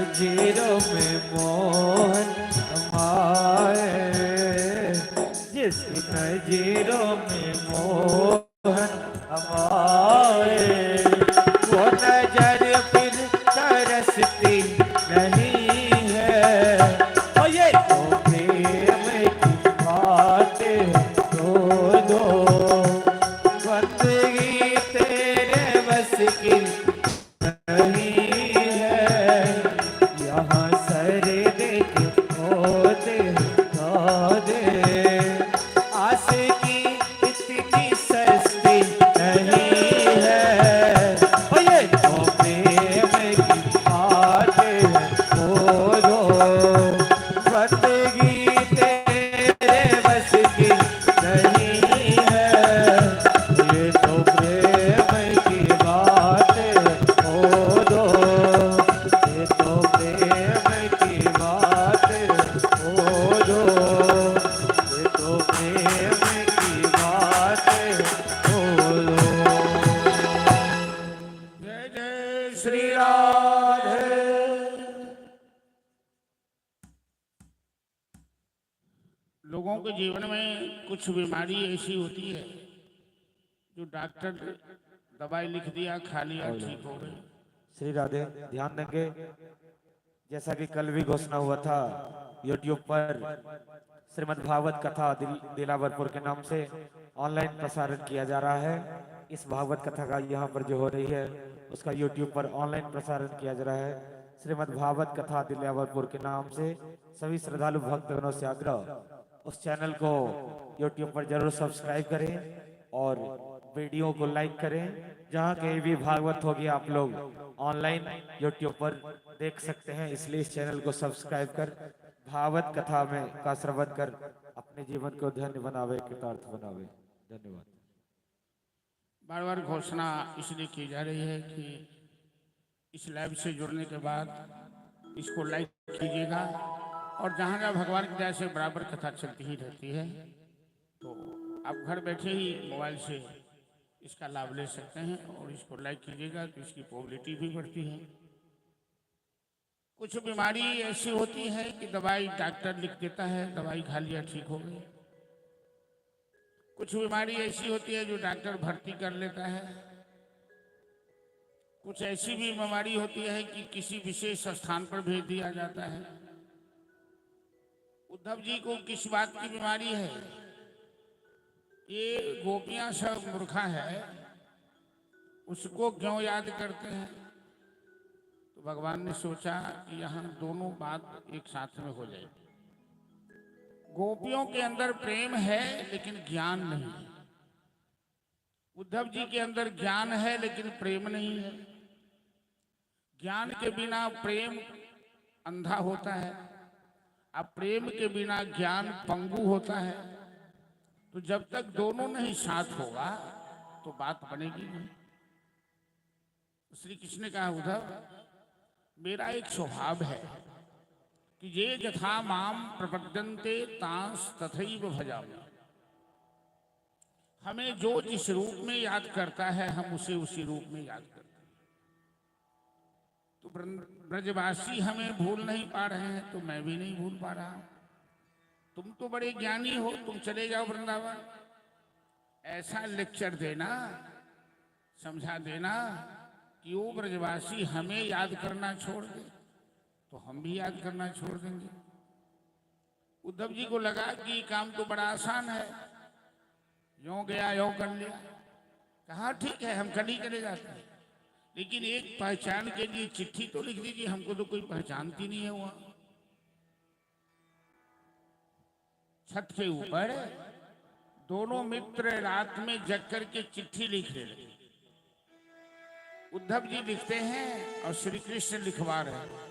नजरों में मोहन समाए, जिसकी नजरों में मोहन समाए, वो नजर फिर तरसती नहीं है। और ये तो प्रेम की बातें दो दो, बंदगी तेरे बस की नहीं है। यहाँ सर देख होते दे, आशिकी इतनी सस्ती नहीं है। और ये तो प्रेम की बातें बोलो, बंदगी तेरे बस की नहीं है। ये तो प्रेम की बातें बोलो, ये तो प्रेम की बातें बोलो, ये तो प्रेम की बातें बोलो। जय जय श्री राधे। लोगों के जीवन में कुछ बीमारी ऐसी होती है जो डॉक्टर दवाई लिख दिया, खा लिया, ठीक हो गई। श्री राधे, ध्यान देंगे। जैसा कि कल भी घोषणा हुआ था, YouTube पर श्रीमद् भागवत कथा दिलावरपुर के नाम से ऑनलाइन प्रसारण किया जा रहा है। इस भागवत कथा का यहाँ पर जो हो रही है उसका YouTube पर ऑनलाइन प्रसारण किया जा रहा है। श्रीमद् भागवत कथा दिलावरपुर के नाम से सभी श्रद्धालु भक्तगणों से आग्रह, उस चैनल को YouTube पर जरूर सब्सक्राइब करें और वीडियो को लाइक करें। जहाँ कहीं भी भागवत होगी आप लोग ऑनलाइन YouTube पर देख सकते हैं, इसलिए इस चैनल को सब्सक्राइब कर भागवत कथा में का श्रवण कर अपने जीवन को धन्य बनावे, कृतार्थ बनावे। धन्यवाद। बार बार घोषणा इसलिए की जा रही है कि इस लाइव से जुड़ने के बाद इसको लाइक कीजिएगा, और जहाँ जहाँ भगवान की दया से बराबर कथा चलती ही रहती है, तो आप घर बैठे ही मोबाइल से इसका लाभ ले सकते हैं। और इसको लाइक कीजिएगा तो इसकी पॉपुलैरिटी भी बढ़ती है। कुछ बीमारी ऐसी होती है कि दवाई डॉक्टर लिख देता है, दवाई खा लिया ठीक हो गई। कुछ बीमारी ऐसी होती है जो डॉक्टर भर्ती कर लेता है। कुछ ऐसी भी बीमारी होती है कि किसी विशेष स्थान पर भेज दिया जाता है। उद्धव जी को किस बात की बीमारी है? ये गोपियां सब मूर्खा है, उसको क्यों याद करते हैं? तो भगवान ने सोचा कि यहाँ दोनों बात एक साथ में हो जाए। गोपियों के अंदर प्रेम है लेकिन ज्ञान नहीं है। उद्धव जी के अंदर ज्ञान है लेकिन प्रेम नहीं है। ज्ञान के बिना प्रेम अंधा होता है, अब प्रेम के बिना ज्ञान पंगु होता है। तो जब तक दोनों नहीं साथ होगा तो बात बनेगी नहीं। श्री कृष्ण ने कहा, उद्धव मेरा एक स्वभाव है कि ये यथा माम प्रपद्यन्ते तांस तथैव भजामि। हमें जो जिस रूप में याद करता है हम उसे उसी रूप में याद करते हैं। तो ब्रजवासी हमें भूल नहीं पा रहे हैं, तो मैं भी नहीं भूल पा रहा हूं। तुम तो बड़े ज्ञानी हो, तुम चले जाओ वृंदावन, ऐसा लेक्चर देना, समझा देना कि वो ब्रजवासी हमें याद करना छोड़ दे तो हम भी याद करना छोड़ देंगे। उद्धव जी को लगा कि काम तो बड़ा आसान है, यों गया यों कर लिया। कहा ठीक है, हम कल ही चले जाते हैं, लेकिन एक पहचान के लिए चिट्ठी तो लिख दीजिए, हमको तो कोई पहचानती नहीं है। वहां छत के ऊपर दोनों मित्र रात में जग करके चिट्ठी लिख रहे। उद्धव जी लिखते हैं और श्री कृष्ण लिखवा रहे हैं।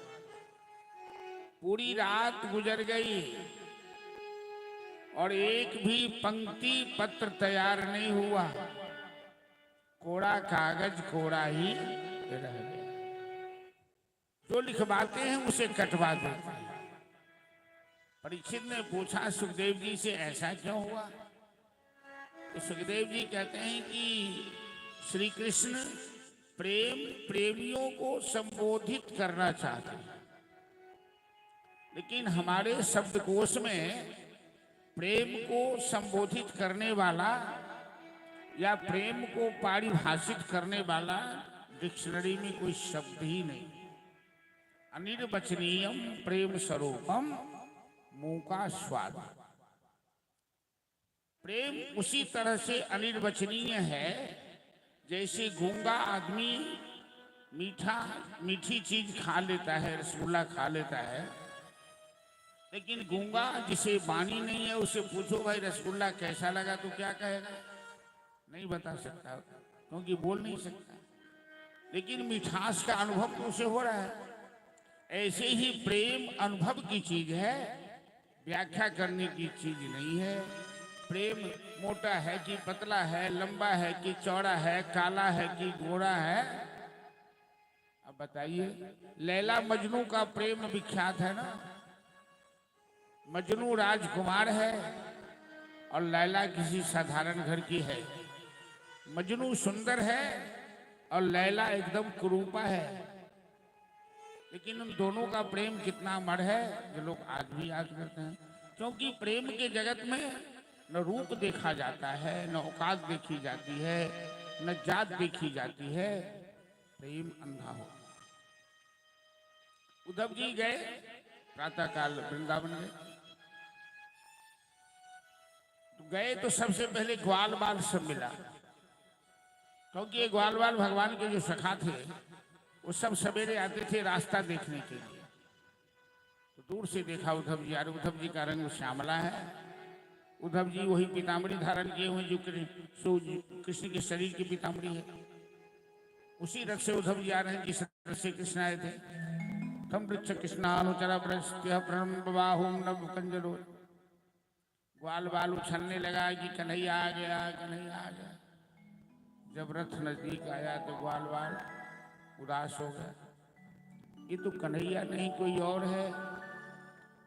पूरी रात गुजर गई और एक भी पंक्ति पत्र तैयार नहीं हुआ, कोरा कागज कोरा ही रह गया। जो लिखवाते हैं उसे कटवा देते हैं। परीक्षित ने पूछा सुखदेव जी से, ऐसा क्यों हुआ? तो सुखदेव जी कहते हैं कि श्री कृष्ण प्रेमियों को संबोधित करना चाहते हैं। लेकिन हमारे शब्दकोश में प्रेम को संबोधित करने वाला या प्रेम को पारिभाषित करने वाला डिक्शनरी में कोई शब्द ही नहीं। अनिर्वचनीयम प्रेम स्वरूपम मुंह का स्वाद। प्रेम उसी तरह से अनिर्वचनीय है जैसे गूंगा आदमी मीठी चीज खा लेता है, रसगुल्ला खा लेता है, लेकिन गूंगा जिसे वाणी नहीं है उसे पूछो भाई रसगुल्ला कैसा लगा तो क्या कहेगा? नहीं बता सकता क्योंकि बोल नहीं सकता, लेकिन मिठास का अनुभव तो उसे हो रहा है। ऐसे ही प्रेम अनुभव की चीज है, व्याख्या करने की चीज नहीं है। प्रेम मोटा है कि पतला है, लंबा है कि चौड़ा है, काला है कि गोरा है? अब बताइए। लैला मजनू का प्रेम विख्यात है ना। मजनू राजकुमार है और लैला किसी साधारण घर की है। मजनू सुंदर है और लैला एकदम कुरूपा है, लेकिन उन दोनों का प्रेम कितना अमर है जो लोग आज भी याद करते हैं। क्योंकि प्रेम के जगत में न रूप देखा जाता है, न औकात देखी जाती है, न जात देखी जाती है। प्रेम अंधा हो। उद्धव जी गए प्रातःकाल वृंदावन गए तो सबसे पहले ग्वाल बाल सब मिला, क्योंकि ये ग्वाल बाल भगवान के जो सखा थे वो सब सवेरे आते थे रास्ता देखने के लिए। तो दूर से देखा उद्धव जी, अरे उद्धव जी का रंग श्यामला है। उद्धव जी वही पीताम्बरी धारण किए हुए जो कृष्ण के शरीर की पीताम्बरी है, उसी रथ से उद्धव जी आ रहे हैं जिस रथ से कृष्ण आए थे। तम वृक्ष कृष्णानुचर बाहुम नव कंजरो। ग्वाल बाल उछलने लगा कि कन्हैया आ गया, कन्हैया आ गया। जब रथ नजदीक आया तो ग्वाल बाल उदास हो गया, ये तो कन्हैया नहीं कोई और है।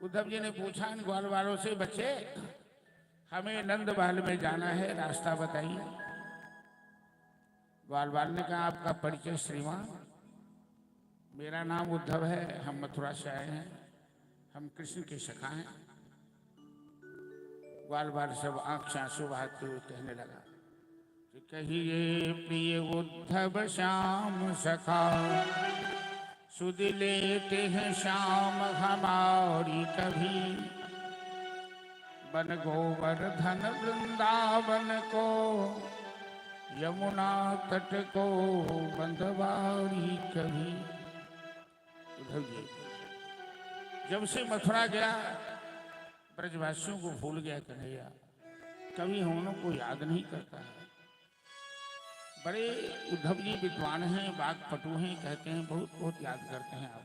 उद्धव जी ने पूछा इन ग्वाल बालों से, बच्चे हमें नंद महल में जाना है, रास्ता बताइए। ग्वाल बाल ने कहा आपका परिचय श्रीमान? मेरा नाम उद्धव है, हम मथुरा से आए हैं, हम कृष्ण के सखा हैं। ग्वाल बाल सब आंख से आंसू बहाते हुए कहने लगा कि कहिए प्रिय उद्धव श्याम सखा, सुध लेते हैं श्याम हमारी कभी। बन गोवर्धन वृंदावन को, यमुना तट को बंधवारी कभी। उद्धव जी जब से मथुरा गया ब्रजवासियों को भूल गया कन्हैया, कभी हम लोग को याद नहीं करता है। बड़े उद्धव जी विद्वान हैं, वाक्पटु हैं, कहते हैं बहुत बहुत याद करते हैं आप।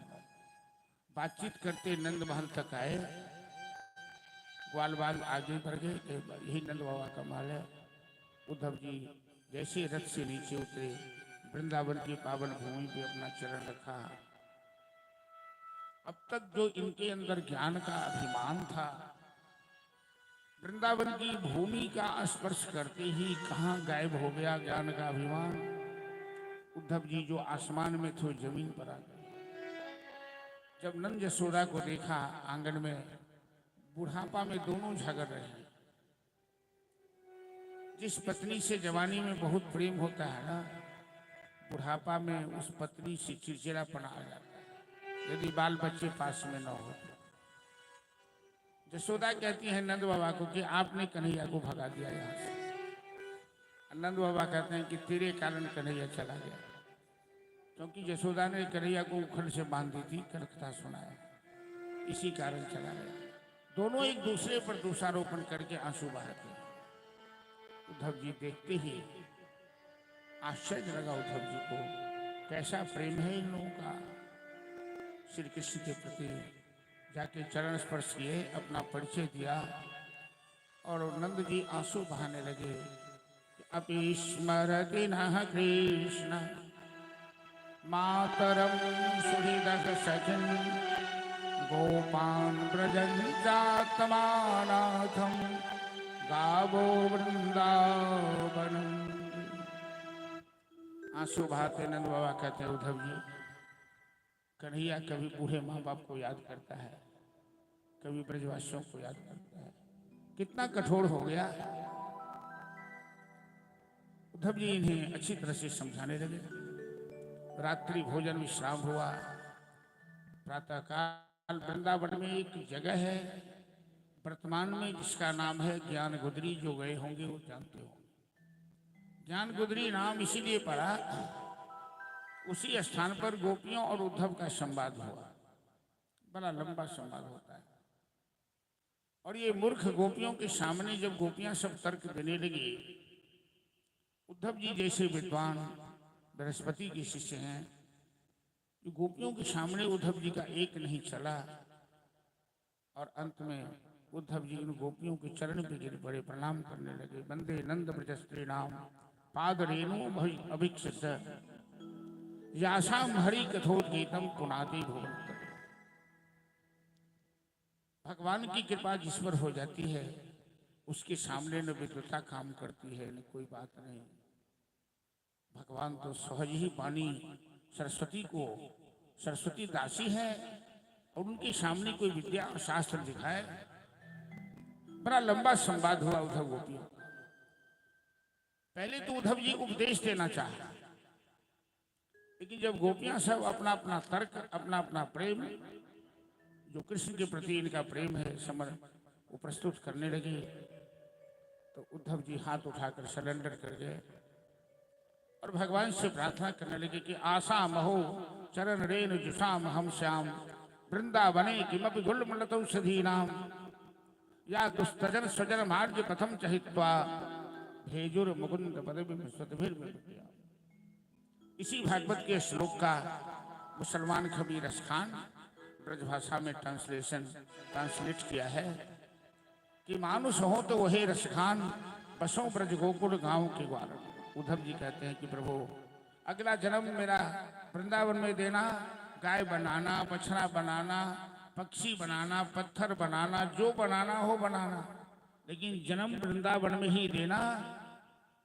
बातचीत करते नंद महल तक आए, ग्वाल बाल आगे बढ़ गए, यही नंद बाबा का महल है। उद्धव जी जैसे रथ से नीचे उतरे, वृंदावन की पावन भूमि पे अपना चरण रखा। अब तक जो इनके अंदर ज्ञान का अभिमान था, वृंदावन की भूमि का स्पर्श करते ही कहां गायब हो गया ज्ञान का अभिमान। उद्धव जी जो आसमान में थे जमीन पर आ गए। जब नंद यशोदा को देखा आंगन में, बुढ़ापा में दोनों झगड़ रहे हैं। जिस पत्नी से जवानी में बहुत प्रेम होता है ना, बुढ़ापा में उस पत्नी से चिड़चिड़ापना आ जाता है यदि बाल बच्चे पास में न हो। यशोदा कहती है नंद बाबा को कि आपने कन्हैया को भगा दिया यहाँ से। नंद बाबा कहते हैं कि तेरे कारण कन्हैया चला गया, क्योंकि यशोदा ने कन्हैया को उखड़ से बांध दी थी, कथा सुनाया, इसी कारण चला गया। दोनों एक दूसरे पर दोषारोपण करके आंसू बहाते। उद्धव जी देखते ही आश्चर्य लगा उद्धव जी को, कैसा प्रेम है इन लोगों का श्री कृष्ण के प्रति। जाके चरण स्पर्श किए, अपना परिचय दिया और नंद जी आंसू बहाने लगे। अपि स्मरति नः कृष्ण मातरम सुहृदः सखिन, गोपान् व्रजन्त्यात्मानाथं गावो वृंदावनम्। आंसू बहाते नंद बाबा कहते हैं उद्धव जी, कन्हैया कभी बूढ़े माँ बाप को याद करता है, कवि ब्रजवासियों को याद करता है। कितना कठोर हो गया। उद्धव जी इन्हें अच्छी तरह से समझाने लगे। रात्रि भोजन विश्राम हुआ। प्रातःकाल वृंदावन में एक जगह है वर्तमान में जिसका नाम है ज्ञान गुदरी। जो गए होंगे वो जानते हो। ज्ञान गुदरी नाम इसीलिए पड़ा, उसी स्थान पर गोपियों और उद्धव का संवाद हुआ। बड़ा लंबा संवाद होता है। और ये मूर्ख गोपियों के सामने जब गोपियां सब तर्क देने लगी, उद्धव जी जैसे विद्वान बृहस्पति के शिष्य हैं, गोपियों के सामने उद्धव जी का एक नहीं चला। और अंत में उद्धव जी इन गोपियों के चरण पे गिर पड़े, प्रणाम करने लगे। वंदे नंद ब्रजस्त्री नाम पाद रेणु अभिक्षित यासाम हरि कथोद्गीतम पुनाति भुवंत। भगवान की कृपा जिस पर हो जाती है उसके सामने न विद्वता काम करती है न कोई बात नहीं। भगवान तो सहज ही वाणी सरस्वती को सरस्वती दासी है और उनके सामने कोई विद्या और शास्त्र दिखाए। बड़ा लंबा संवाद हुआ उद्धव गोपियों। पहले तो उद्धव जी उपदेश देना चाहे, लेकिन जब गोपियां सब अपना अपना तर्क अपना अपना प्रेम जो कृष्ण के प्रति इनका प्रेम है समर वो प्रस्तुत करने लगे, तो उद्धव जी हाथ उठाकर सरेंडर कर गए और भगवान से प्रार्थना करने लगे कि आशा महो चरण रेन जुषाम हम श्याम वृंदावने किमपि गुल्मलतौषधी नाम या दुस्तजन स्वजन मार्ग प्रथम चहित्वा भेजुर मुकुंद पदभिर्मृत्या। इसी भागवत के श्लोक का मुसलमान कवि रस खान ब्रजभाषा में ट्रांसलेट किया है कि मानुष हो तो वही रस खान बसों ब्रज गोकुल गांव के ग्वार। उद्धव जी कहते हैं कि प्रभु अगला जन्म मेरा वृंदावन में देना, गाय बनाना, बछड़ा बनाना, पक्षी बनाना, पत्थर बनाना, जो बनाना हो बनाना, लेकिन जन्म वृंदावन में ही देना,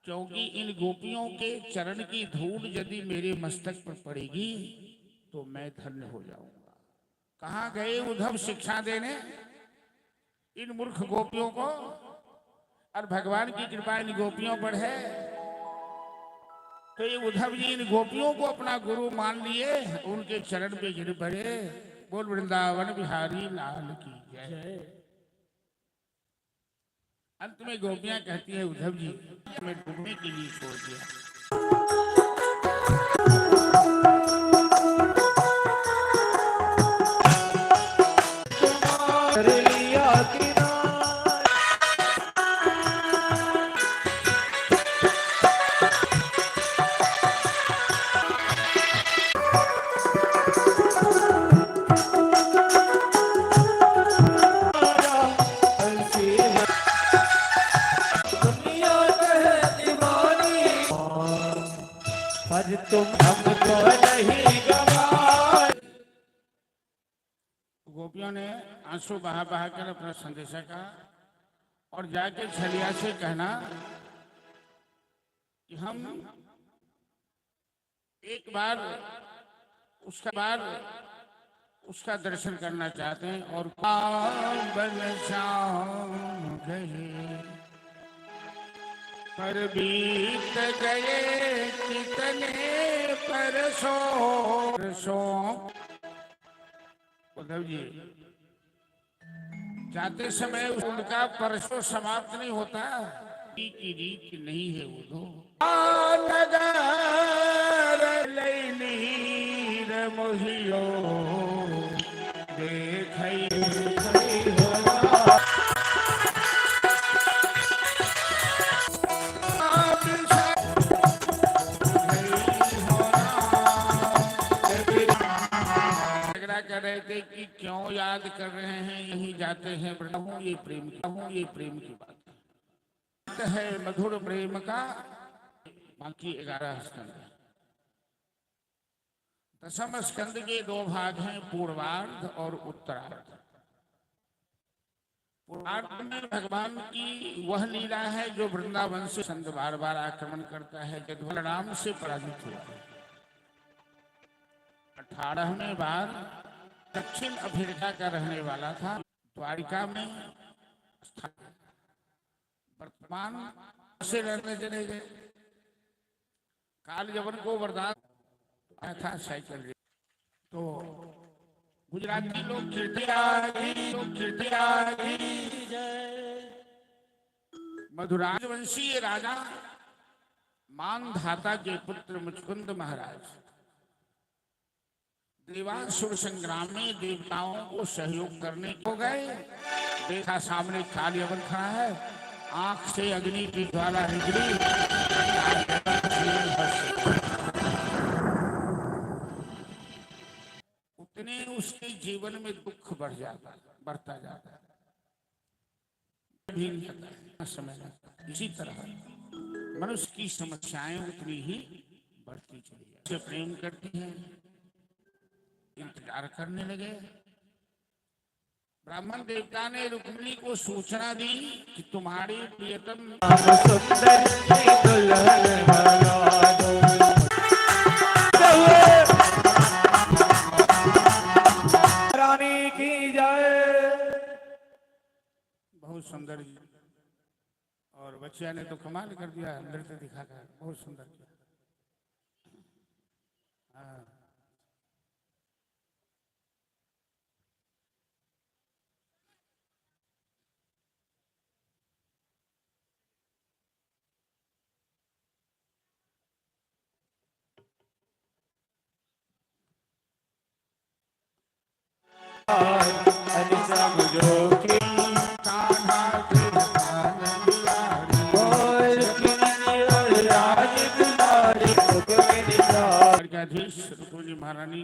क्योंकि इन गोपियों के चरण की धूल यदि मेरे मस्तक पर पड़ेगी तो मैं धन्य हो जाऊंगा। कहाँ गए उद्धव शिक्षा देने इन मूर्ख गोपियों को, और भगवान की कृपा इन गोपियों पर है। तो ये उद्धव जी इन गोपियों को अपना गुरु मान लिए, उनके चरण पे गिर पड़े। बोल वृंदावन बिहारी लाल की जय। अंत में गोपियां कहती है उद्धव जी हमें डूबने के लिए छोड़ दिया। तुम हमको नहीं गवाए। गोपियों ने आंसू बहा बहा कर अपना संदेशा कहा और जाके छलिया से कहना कि हम एक बार उसका दर्शन करना चाहते हैं। और शाम गए पर बीत गए कितने परसों। उद्धव जी जाते समय उनका परसों समाप्त नहीं होता की रीत नहीं है वो मोहियो कह रहे थे कि क्यों याद कर रहे हैं, यहीं जाते हैं। ये प्रेम की बात है मधुर प्रेम का। बाकी 11 स्कंद है। दसम स्कंद के 2 भाग हैं, पूर्वार्ध और उत्तरार्ध। पूर्वार्ध में भगवान की वह लीला है जो वृंदावन से संत बार बार आक्रमण करता है, जब बलराम से पराजित हुआ। 18वें बार दक्षिण अफ्रीका का रहने वाला था। द्वारिका में वर्तमान से लड़ने चले गए। काल यवन को वरदान था साइकिल तो गुजराती लोग कीर्ति मधुराज वंशीय राजा मानधाता के पुत्र मुचकुंद महाराज देवासुर संग्राम में देवताओं को सहयोग करने को गए। देखा सामने काल यवन खड़ा है, आंख से अग्नि की ज्वाला निकली। उतने उसके जीवन में दुख बढ़ता जाता समय लगता। इसी तरह मनुष्य की समस्याएं उतनी ही बढ़ती चली जाती। प्रेम करती हैं, इंतजार करने लगे। ब्राह्मण देवता ने रुक्मिणी को सूचना दी कि तुम्हारी प्रियतम रानी की जय। बहुत सुंदर जी, और बच्चिया ने तो कमाल कर दिया, नृत्य दिखाकर बहुत सुंदर किया। हाँ। महारानी